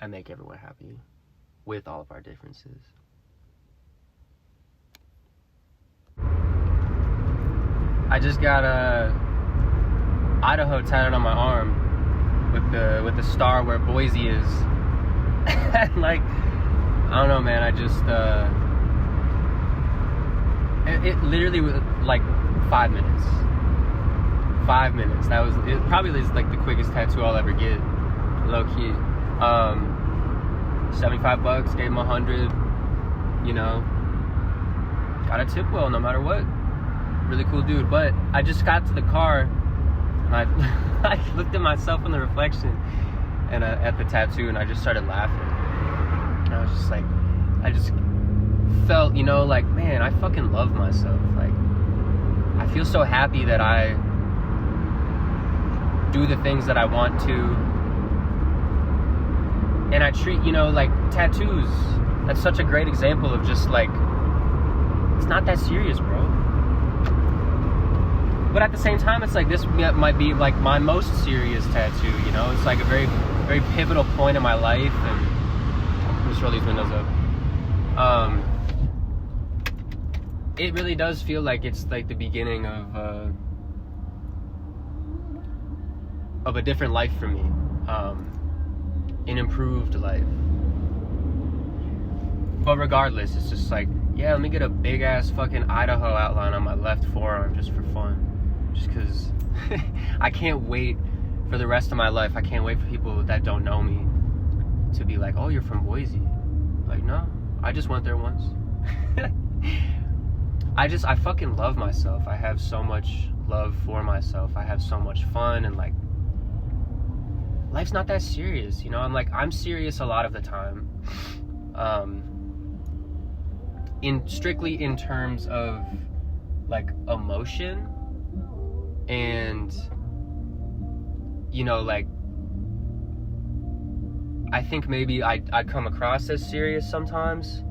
and make everyone happy with all of our differences. I just got Idaho tatted on my arm with the star where Boise is. And like, I don't know, man, I just it literally was like 5 minutes. 5 minutes. That was it. Probably is like the quickest tattoo I'll ever get, low key. $75, gave him 100. You know, got a tip well no matter what. Really cool dude. But I just got to the car and I looked at myself in the reflection and at the tattoo, and I just started laughing. And I was just like, I just felt, you know, like, man, I fucking love myself. Like, I feel so happy that I do the things that I want to, and I treat, you know, like, tattoos, that's such a great example of just like, it's not that serious, bro. But at the same time, it's like, this might be like my most serious tattoo, you know? It's like a very, very pivotal point in my life. And just roll these windows up. It really does feel like it's like the beginning of of a different life for me, an improved life. But regardless, it's just like, yeah, let me get a big ass fucking Idaho outline on my left forearm just for fun. Just because I can't wait for the rest of my life. I can't wait for people that don't know me to be like, oh, you're from Boise. Like, no, I just went there once. I fucking love myself. I have so much love for myself. I have so much fun, and like, life's not that serious, you know? I'm serious a lot of the time. Strictly in terms of like emotion, and you know, like, I think maybe I come across as serious sometimes.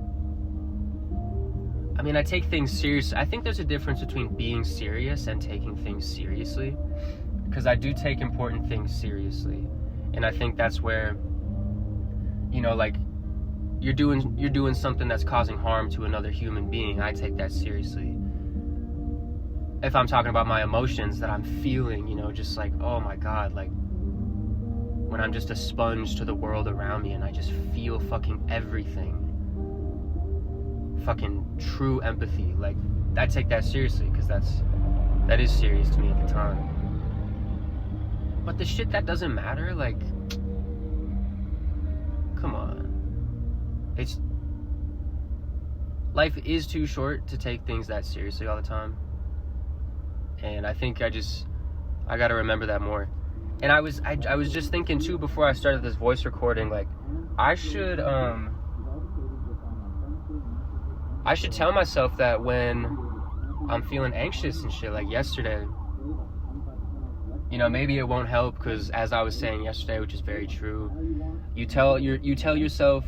I mean, I take things seriously. I think there's a difference between being serious and taking things seriously, because I do take important things seriously, and I think that's where, you know, like, you're doing something that's causing harm to another human being. I take that seriously. If I'm talking about my emotions that I'm feeling, you know, just like, oh my God, like, when I'm just a sponge to the world around me and I just feel fucking everything. Fucking true empathy. Like, I take that seriously, because that is serious to me at the time. But the shit that doesn't matter, like, come on. Life is too short to take things that seriously all the time. And I think I gotta remember that more. And I was just thinking too, before I started this voice recording, like, I should tell myself that when I'm feeling anxious and shit, like yesterday. You know, maybe it won't help, because as I was saying yesterday, which is very true, you tell yourself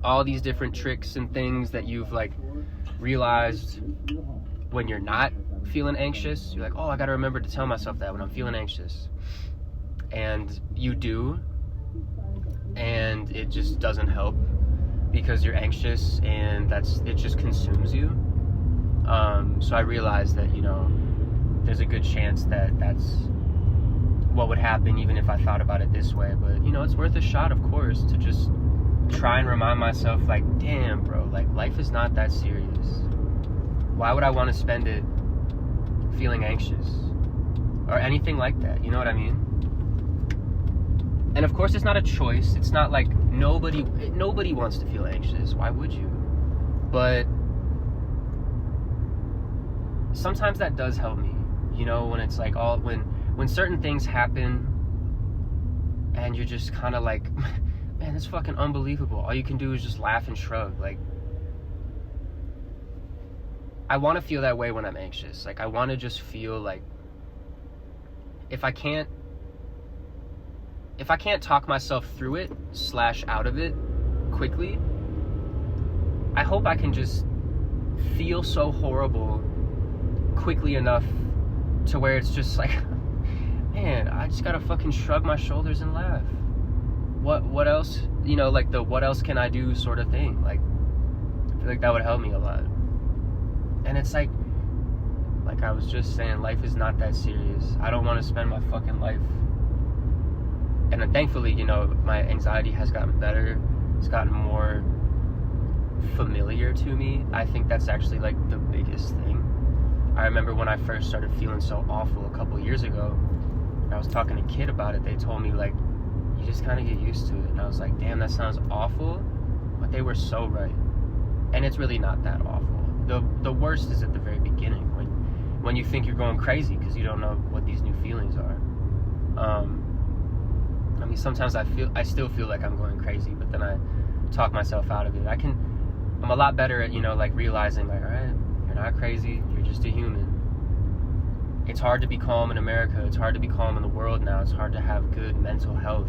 all these different tricks and things that you've like realized when you're not feeling anxious. You're like, oh, I gotta remember to tell myself that when I'm feeling anxious. And you do, and it just doesn't help, because you're anxious, and it just consumes you. So I realized that, you know, there's a good chance that that's what would happen even if I thought about it this way. But, you know, it's worth a shot, of course, to just try and remind myself, like, damn, bro, like, life is not that serious. Why would I want to spend it feeling anxious or anything like that? You know what I mean? And of course, it's not a choice. It's not like nobody wants to feel anxious. Why would you? But sometimes that does help me, you know, when it's like when certain things happen and you're just kind of like, man, it's fucking unbelievable. All you can do is just laugh and shrug. Like, I want to feel that way when I'm anxious. Like, I want to just feel like, if I can't talk myself through it / out of it quickly, I hope I can just feel so horrible quickly enough to where it's just like, man, I just gotta fucking shrug my shoulders and laugh. What else, you know, like the what else can I do sort of thing. Like, I feel like that would help me a lot. And it's like I was just saying, life is not that serious. I don't want to spend my fucking life. And then thankfully, you know, my anxiety has gotten better. It's gotten more familiar to me. I think that's actually like the biggest thing. I remember when I first started feeling so awful a couple years ago, I was talking to a kid about it. They told me, like, you just kind of get used to it. And I was like, damn, that sounds awful. But they were so right. And it's really not that awful. The worst is at the very beginning, when you think you're going crazy because you don't know what these new feelings are. I mean, sometimes I still feel like I'm going crazy, but then I talk myself out of it. I'm a lot better at, you know, like, realizing, like, all right, you're not crazy, you're just a human. It's hard to be calm in America. It's hard to be calm in the world now. It's hard to have good mental health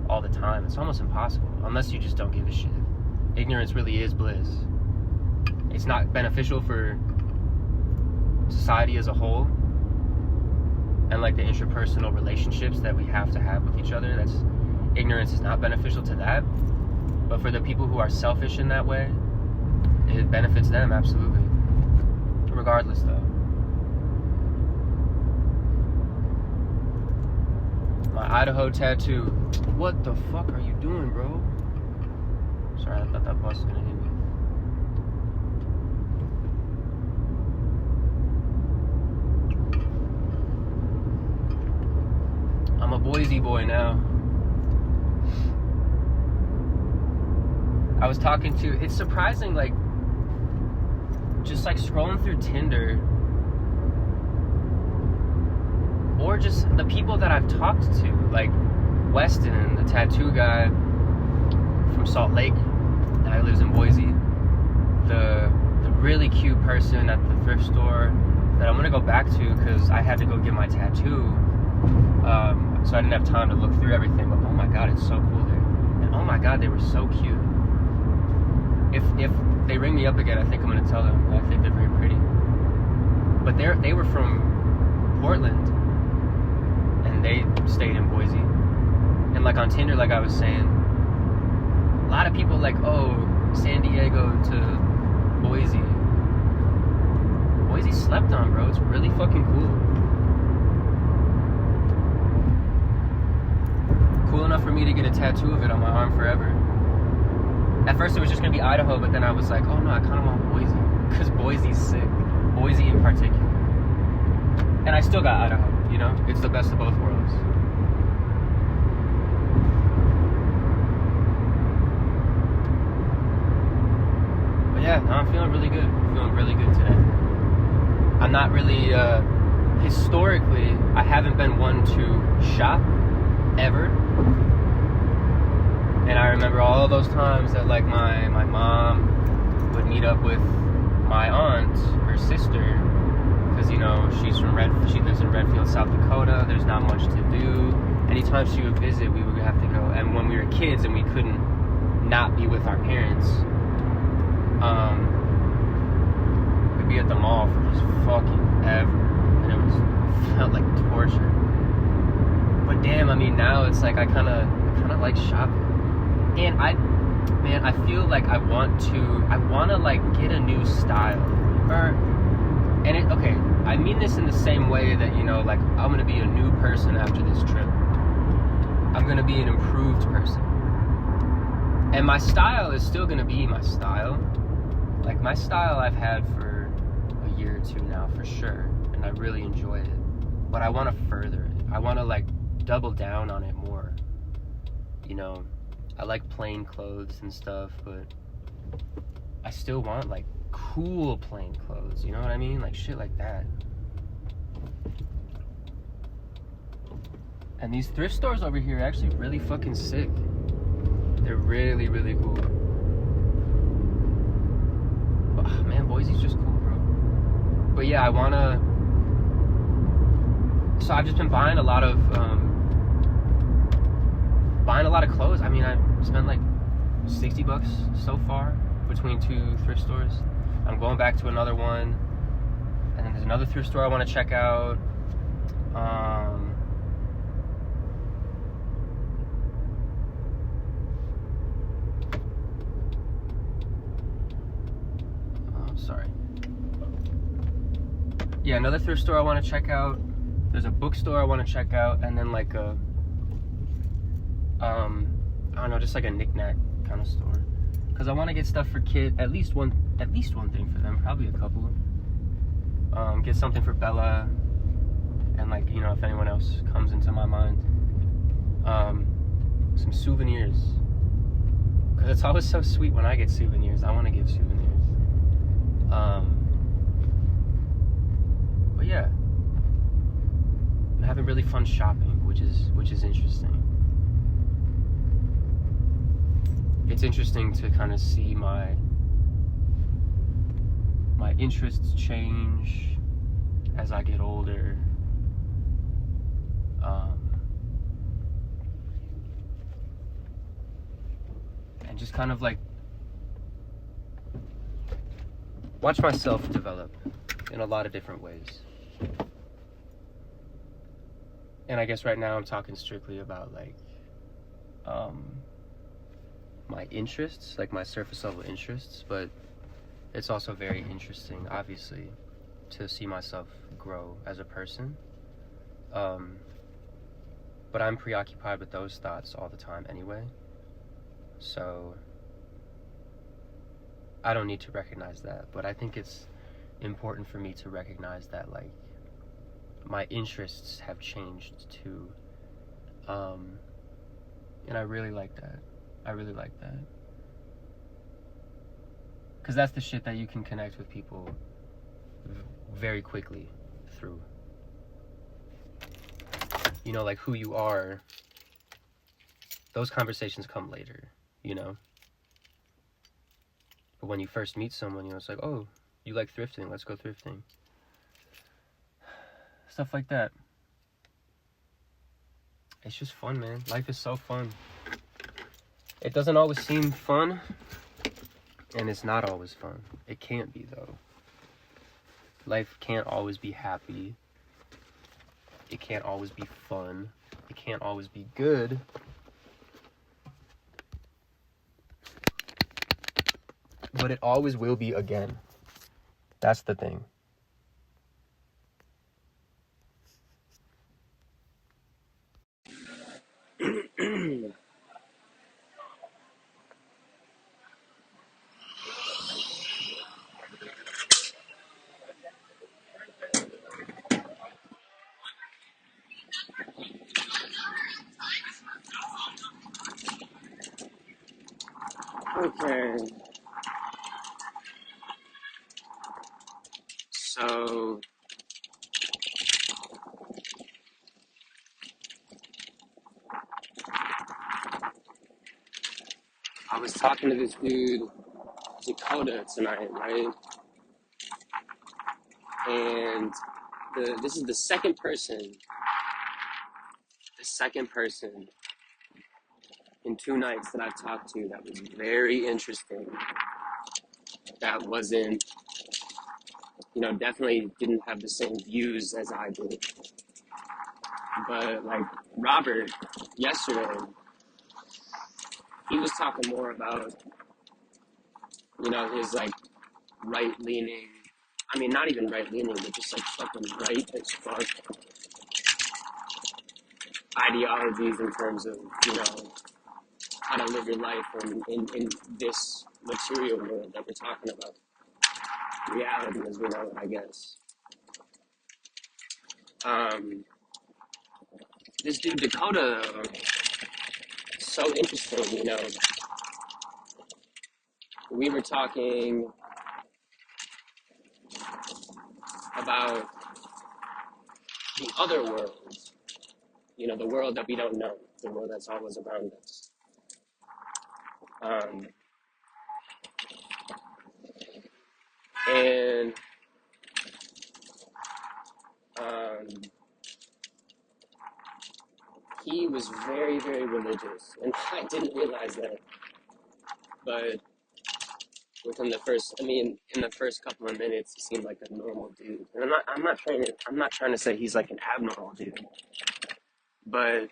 all the time. It's almost impossible, unless you just don't give a shit. Ignorance really is bliss. It's not beneficial for society as a whole, and like the interpersonal relationships that we have to have with each other. Ignorance is not beneficial to that. But for the people who are selfish in that way, it benefits them, absolutely. Regardless, though. My Idaho tattoo. What the fuck are you doing, bro? Sorry, I thought that bus was gonna hit me. I'm a Boise boy now. I was talking to, it's surprising, like, just like scrolling through Tinder, or just the people that I've talked to, like Weston, the tattoo guy from Salt Lake, now he lives in Boise, the really cute person at the thrift store that I'm gonna go back to because I had to go get my tattoo, so I didn't have time to look through everything, but oh my god, it's so cool there, and oh my god, they were so cute. If they ring me up again, I think I'm gonna tell them I think they're very pretty. But they were from Portland, and they stayed in Boise. And like on Tinder, like I was saying, a lot of people like, oh, San Diego to Boise. Boise slept on, bro. It's really fucking cool. Cool enough for me to get a tattoo of it on my arm forever. At first it was just gonna be Idaho, but then I was like, oh no, I kinda want Boise. Because Boise's sick. Boise in particular. And I still got Idaho, you know? It's the best of both worlds. But yeah, no, I'm feeling really good. I'm feeling really good today. I'm not really, historically, I haven't been one to shop, ever. And I remember all those times that like my mom would meet up with my aunt, her sister, because you know she lives in Redfield, South Dakota. There's not much to do. Anytime she would visit, we would have to go. And when we were kids and we couldn't not be with our parents, we'd be at the mall for just fucking ever, and it felt like torture. But damn, I mean now it's like I kind of like shopping. And I feel like I want to like get a new style, okay, I mean this in the same way that, you know, like I'm gonna be a new person after this trip. I'm gonna be an improved person, and my style is still gonna be my style. Like my style I've had for a year or two now for sure, and I really enjoy it. But I want to further it. I want to like double down on it more, you know. I like plain clothes and stuff, but I still want like cool plain clothes, you know what I mean? Like shit like that. And these thrift stores over here are actually really fucking sick. They're really, really cool. But, oh, man, Boise's just cool, bro. But yeah, I wanna... So I've just been buying a lot of clothes. I mean, I spent like $60 so far between two thrift stores. I'm going back to another one, and then there's another thrift store I want to check out. Sorry. Yeah, another thrift store I want to check out. There's a bookstore I want to check out, and then like a I don't know, just like a knick-knack kind of store, because I want to get stuff for kids, at least one thing for them, probably a couple. Get something for Bella, and like, you know, if anyone else comes into my mind, some souvenirs, because it's always so sweet when I get souvenirs. I want to give souvenirs. But yeah, I'm having really fun shopping, which is interesting. It's interesting to kind of see my interests change as I get older. And just kind of like watch myself develop in a lot of different ways. And I guess right now I'm talking strictly about like my interests, like my surface level interests, but it's also very interesting, obviously, to see myself grow as a person. But I'm preoccupied with those thoughts all the time anyway. So I don't need to recognize that. But I think it's important for me to recognize that, like, my interests have changed too. And I really like that. I really like that. Because that's the shit that you can connect with people very quickly through. You know, like who you are, those conversations come later, you know? But when you first meet someone, you know, it's like, oh, you like thrifting, let's go thrifting. Stuff like that. It's just fun, man. Life is so fun. It doesn't always seem fun, and it's not always fun. It can't be, though. Life can't always be happy. It can't always be fun. It can't always be good. But it always will be again. That's the thing. Okay. So I was talking to this dude, Dakota, tonight, right? And this is the second person in 2 nights that I've talked to that was very interesting. That wasn't, you know, definitely didn't have the same views as I did. But like Robert yesterday, he was talking more about, you know, his like right-leaning, I mean, not even right-leaning, but just like fucking right as fuck ideologies in terms of, you know, how to live your life in this material world that we're talking about. Reality, as we know it, I guess. This dude Dakota, so interesting, you know. We were talking about the other world, you know, the world that we don't know, the world that's always around us. And he was very, very religious, and I didn't realize that. But within in the first couple of minutes, he seemed like a normal dude. And I'm not trying to say he's like an abnormal dude, but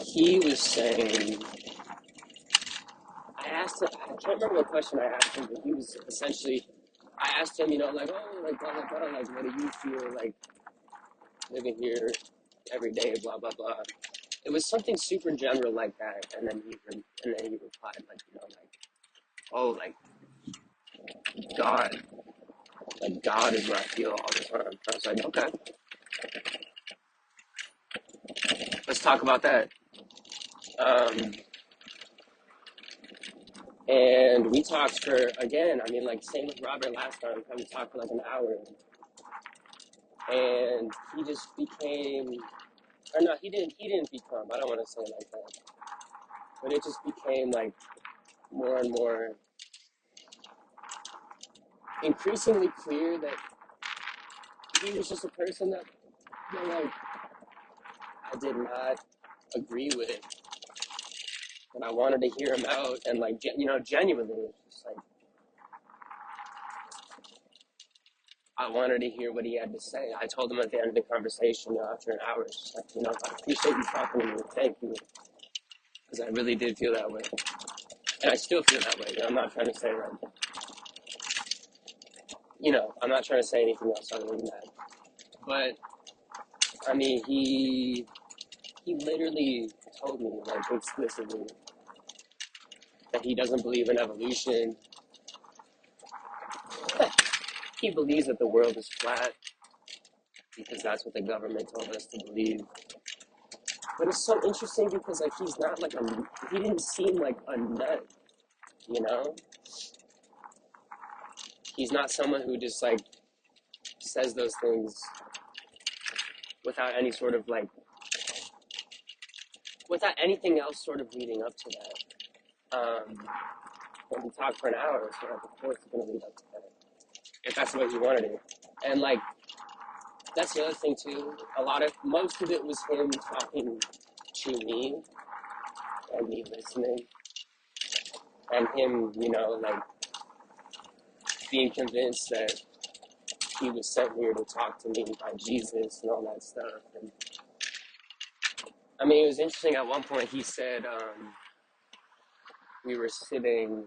he was saying, I can't remember what question I asked him, but he was essentially, I asked him, you know, like, oh, like, blah, blah, blah, like, what do you feel like living here every day, blah, blah, blah. It was something super general like that, and then he replied, like, you know, like, oh, like, God is what I feel all the time. I was like, okay, let's talk about that. And we talked for, again, I mean, like, same with Robert last time, we talked for like an hour. And he just became, or no, he didn't become, I don't want to say it like that. But it just became like more and more increasingly clear that he was just a person that, you know, like, I did not agree with it. And I wanted to hear him out, and like, you know, genuinely, it was just like, I wanted to hear what he had to say. I told him at the end of the conversation, after an hour, it's just like, you know, I appreciate you talking to me, thank you. Because I really did feel that way. And I still feel that way. You know, I'm not trying to say, like, you know, I'm not trying to say anything else other than that. But I mean, he literally told me, like, explicitly that he doesn't believe in evolution. He believes that the world is flat because that's what the government told us to believe. But it's so interesting because, like, he's not like he didn't seem like a nut, you know? He's not someone who just, like, says those things without any sort of, like, without anything else sort of leading up to that. When we talk for an hour, so like, of course it's going to lead up to that, if that's what you wanted it. And, like, that's the other thing, too. Most of it was him talking to me and me listening. And him, you know, like, being convinced that he was sent here to talk to me by Jesus and all that stuff. And I mean, it was interesting. At one point, he said we were sitting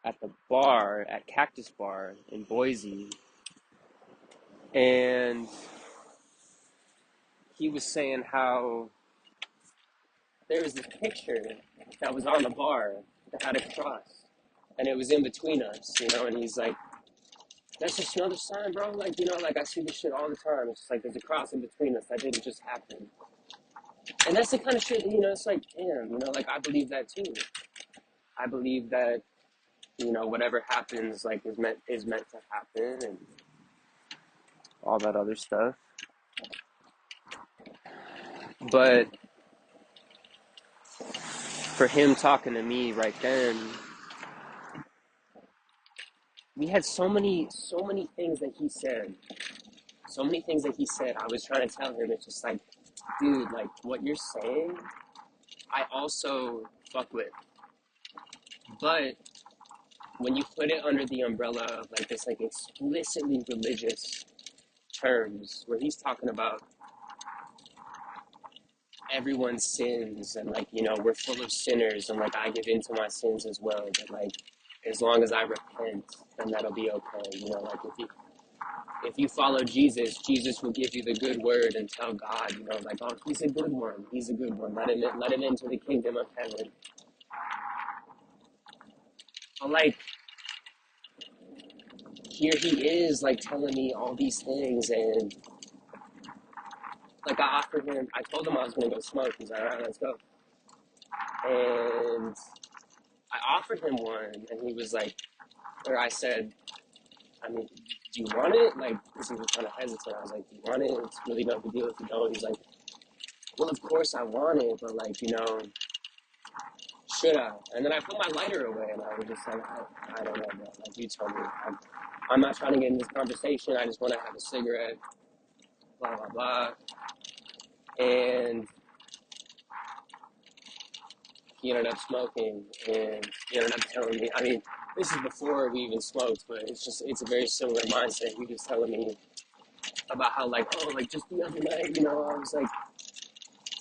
at the bar, at Cactus Bar in Boise, and he was saying how there was this picture that was on the bar that had a cross, and it was in between us, you know, and he's like, that's just another sign, bro. Like, you know, like, I see this shit all the time. It's just like there's a cross in between us. That didn't just happen. And that's the kind of shit, you know, it's like, damn, you know, like, I believe that too. I believe that, you know, whatever happens, like, is meant to happen and all that other stuff. But for him talking to me right then, we had so many things that he said. So many things that he said, I was trying to tell him, it's just like, dude, like, what you're saying, I also fuck with. But when you put it under the umbrella of, like, this, like, explicitly religious terms, where he's talking about everyone's sins, and, like, you know, we're full of sinners, and, like, I give in to my sins as well, but, like, as long as I repent, then that'll be okay, you know, like, if you follow Jesus, Jesus will give you the good word and tell God, you know, like, oh, he's a good one, let him into the kingdom of heaven. But, like, here he is, like, telling me all these things, and, like, I told him I was going to go smoke. He's like, all right, let's go. And I offered him one, and he was like, or I said, I mean, do you want it? Like, because he was kind of hesitant. I was like, do you want it? It's really no big deal if you don't. He's like, well, of course I want it, but, like, you know, should I? And then I put my lighter away, and I was just like, I don't know, man. Like, you tell me. I'm not trying to get in this conversation. I just want to have a cigarette, blah, blah, blah. And he ended up smoking, and he ended up telling me, I mean, this is before we even smoked, but it's a very similar mindset. He was telling me about how, like, oh, like, just the other night, you know, I was like,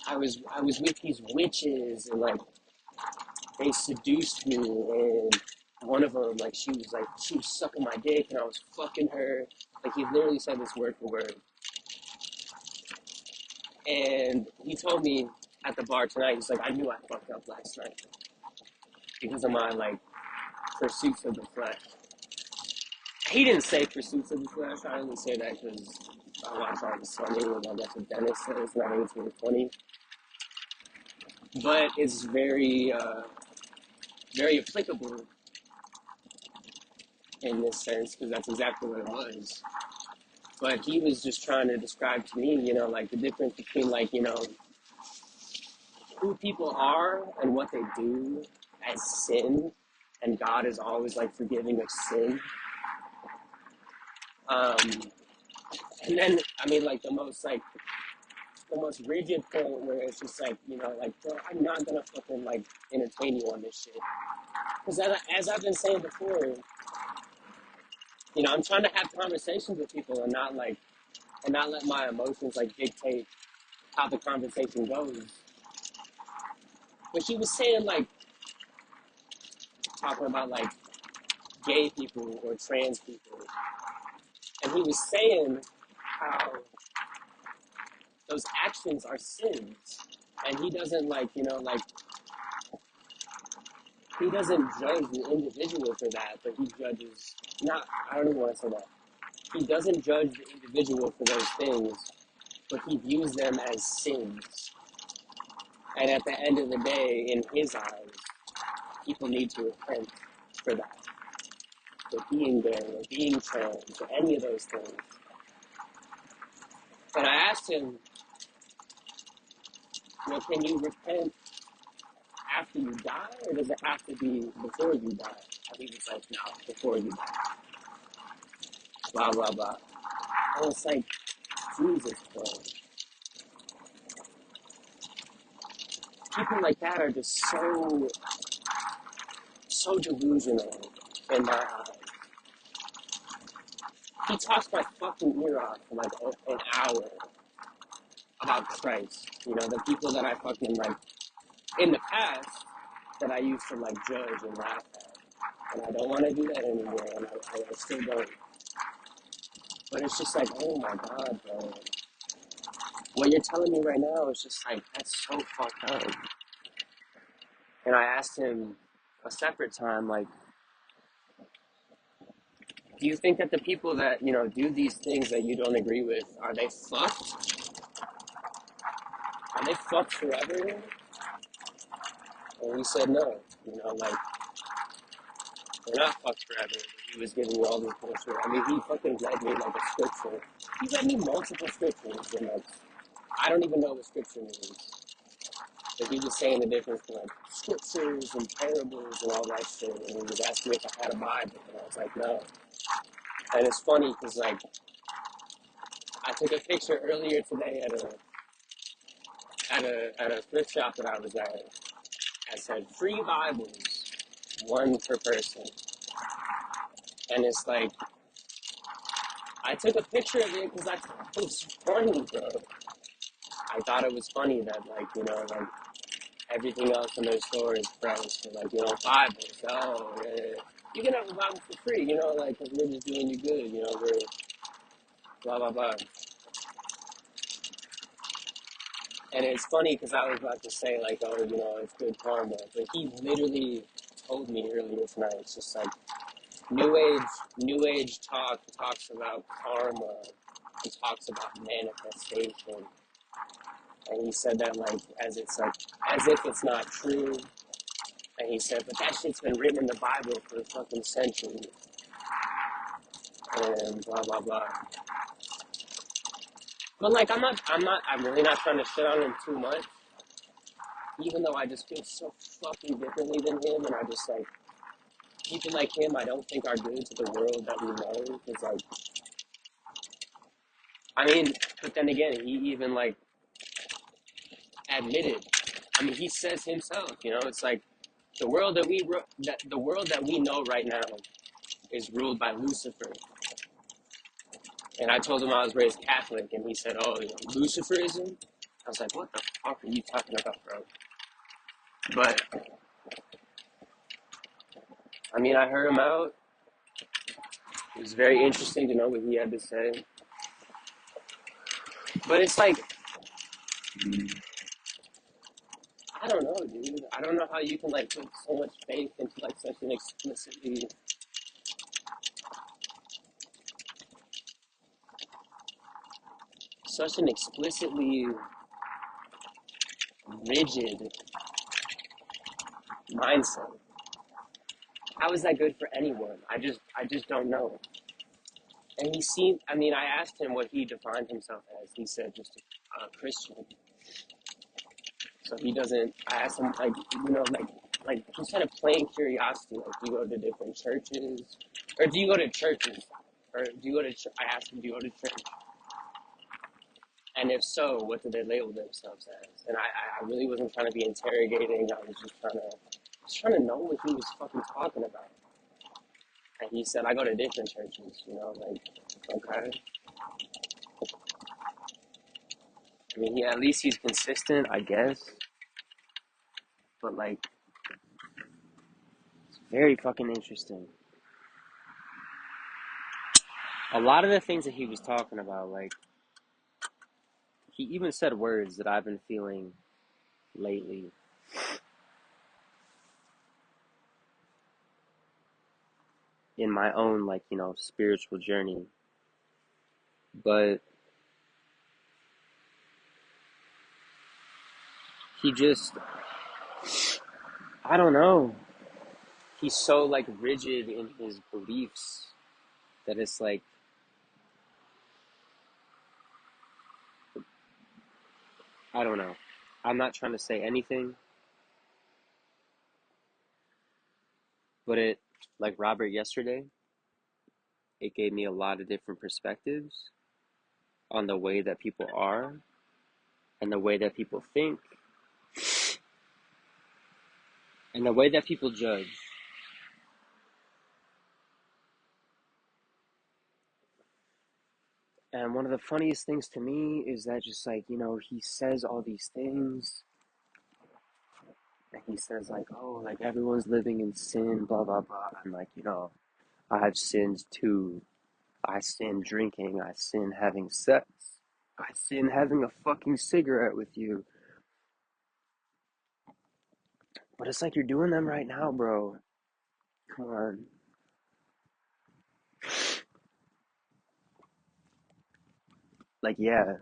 I was with these witches, and, like, they seduced me, and one of them, like, she was sucking my dick, and I was fucking her. Like, he literally said this word for word. And he told me at the bar tonight, he's like, I knew I fucked up last night because of my, like, pursuits of the flesh. He didn't say pursuits of the flesh. I didn't say that because I watched all the Sunny, and that's what Dennis says, and I think it's really funny. But it's very, very applicable in this sense, because that's exactly what it was. But he was just trying to describe to me, you know, like, the difference between, like, you know, who people are and what they do as sin, and God is always, like, forgiving of sin. And then, I mean, like, the most rigid point where it's just like, you know, like, bro, I'm not gonna fucking, like, entertain you on this shit. Because as I've been saying before, you know, I'm trying to have conversations with people and not let my emotions, like, dictate how the conversation goes. But he was saying, like, talking about, like, gay people or trans people. And he was saying how those actions are sins. And he doesn't he doesn't judge the individual for that, but he judges, not, I don't even want to say that. He doesn't judge the individual for those things, but he views them as sins. And at the end of the day, in his eyes, people need to repent for that, for being gay, or being trans, or any of those things. And I asked him, can you repent after you die, or does it have to be before you die? And he was like, no, before you die. Blah, blah, blah. I was like, Jesus, bro. People like that are just so delusional in my eyes. He talks my fucking ear off for like an hour about Christ. The people that I fucking like in the past that I used to like judge and laugh at. And I don't want to do that anymore, and I still don't. But it's just like, oh my God, bro. What you're telling me right now is just like, that's so fucked up. And I asked him a separate time, like, do you think that the people that, do these things that you don't agree with, are they fucked? Are they fucked forever? And he said no. Like, they're not fucked forever. He was giving me all this bullshit. I mean, he fucking read me like a scripture. He read me multiple scriptures, and like, I don't even know what scripture means. But he was saying the difference between like scriptures and parables and all that shit. And he was asking me if I had a Bible, and I was like, no. And it's funny because like, I took a picture earlier today at a thrift shop that I was at. I said, free Bibles, one per person. And it's like, I took a picture of it because I thought it was funny, bro. I thought it was funny that, like, like, everything else in their store is priced for, like, Bibles. Oh, yeah. You can have a Bible for free, like, because we're just doing you good, we're blah, blah, blah. And it's funny because I was about to say, like, oh, it's good karma. But he literally told me earlier tonight, it's just like, New Age talks about karma. He talks about manifestation. And he said that, like, as if it's not true. And he said, but that shit's been written in the Bible for fucking centuries. And blah, blah, blah. But, like, I'm really not trying to shit on him too much. Even though I just feel so fucking differently than him. And I just, like, people like him I don't think are good to the world that we know. Because, like, I mean, but then again, he even, like, admitted. I mean, he says himself, it's like, the world that we know right now is ruled by Lucifer. And I told him I was raised Catholic, and he said, oh, Luciferism? I was like, what the fuck are you talking about, bro? But, I mean, I heard him out. It was very interesting to know what he had to say. But it's like, I don't know, dude. I don't know how you can, like, put so much faith into, like, such an explicitly rigid mindset. How is that good for anyone? I just don't know. And I asked him what he defined himself as. He said just a Christian. So he doesn't, I asked him, like, just kind of plain curiosity, like, do you go to different churches? Or do you go to churches? Or do you go to, I asked him, do you go to church? And if so, what do they label themselves as? And I really wasn't trying to be interrogating. I was just trying to know what he was fucking talking about. And he said, I go to different churches, like, okay. I mean, at least he's consistent, I guess. But, like, it's very fucking interesting. A lot of the things that he was talking about, like, he even said words that I've been feeling lately in my own, like, spiritual journey. But he just, I don't know. He's so like rigid in his beliefs that it's like, I don't know. I'm not trying to say anything, but like Robert yesterday, it gave me a lot of different perspectives on the way that people are and the way that people think and the way that people judge. And one of the funniest things to me is that just like, he says all these things and he says like, oh, like everyone's living in sin, blah, blah, blah. And like, I've sinned too. I sin drinking. I sin having sex. I sin having a fucking cigarette with you. But it's like you're doing them right now, bro. Come on. Like, yeah,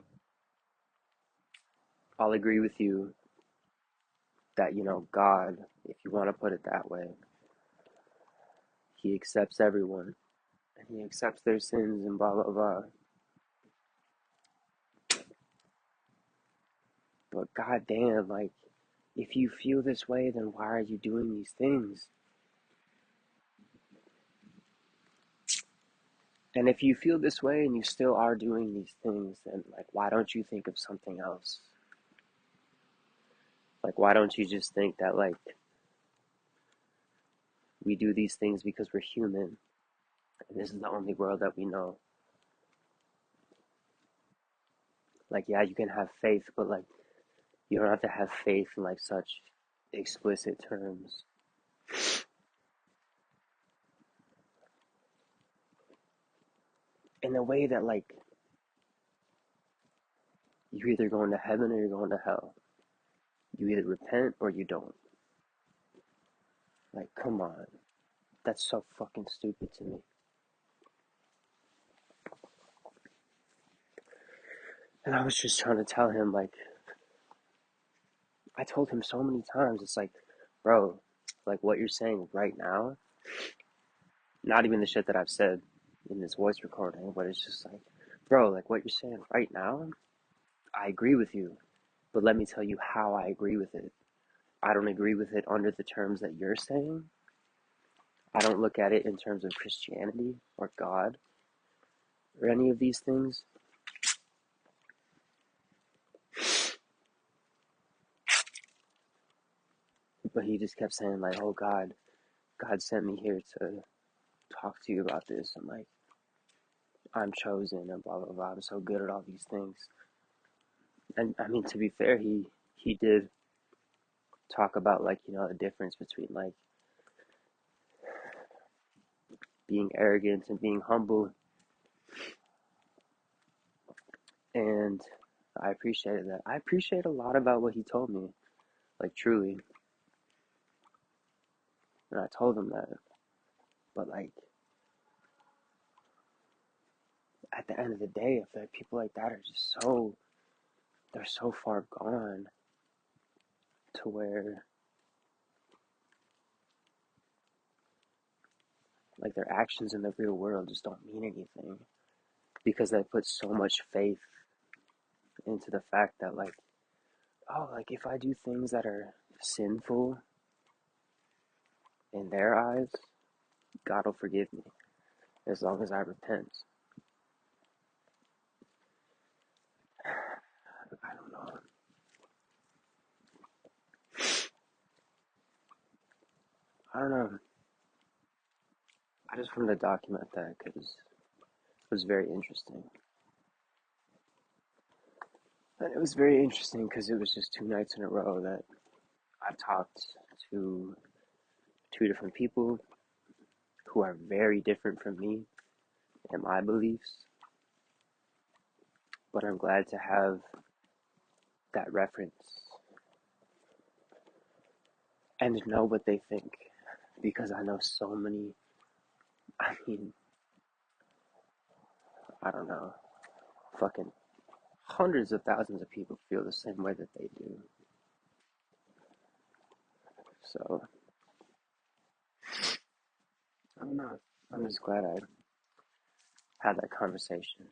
I'll agree with you that, God, if you want to put it that way, he accepts everyone and he accepts their sins and blah, blah, blah. But goddamn, like, if you feel this way, then why are you doing these things? And if you feel this way and you still are doing these things, then, like, why don't you think of something else? Like, why don't you just think that, like, we do these things because we're human and this is the only world that we know? Like, yeah, you can have faith, but, like, you don't have to have faith in, like, such explicit terms. In a way that, like, you're either going to heaven or you're going to hell. You either repent or you don't. Like, come on. That's so fucking stupid to me. And I was just trying to tell him, like, I told him so many times, it's like, bro, like what you're saying right now, not even the shit that I've said in this voice recording, but it's just like, bro, like what you're saying right now, I agree with you, but let me tell you how I agree with it. I don't agree with it under the terms that you're saying. I don't look at it in terms of Christianity or God or any of these things. But he just kept saying like, oh God sent me here to talk to you about this, and like, I'm chosen and blah blah blah. I'm so good at all these things. And I mean, to be fair, he did talk about like, the difference between like being arrogant and being humble, and I appreciated that. I appreciate a lot about what he told me, like truly. And I told him that. But like at the end of the day, I feel like people like that are just they're so far gone to where like their actions in the real world just don't mean anything because they put so much faith into the fact that like, oh, like if I do things that are sinful in their eyes, God will forgive me as long as I repent. I don't know. I don't know. I just wanted to document that because it was very interesting. And it was very interesting because it was just 2 nights in a row that I've talked to two different people who are very different from me and my beliefs. But I'm glad to have that reference and know what they think, because I know so many, I mean, I don't know, fucking hundreds of thousands of people feel the same way that they do. So, I don't know. I'm just glad I had that conversation.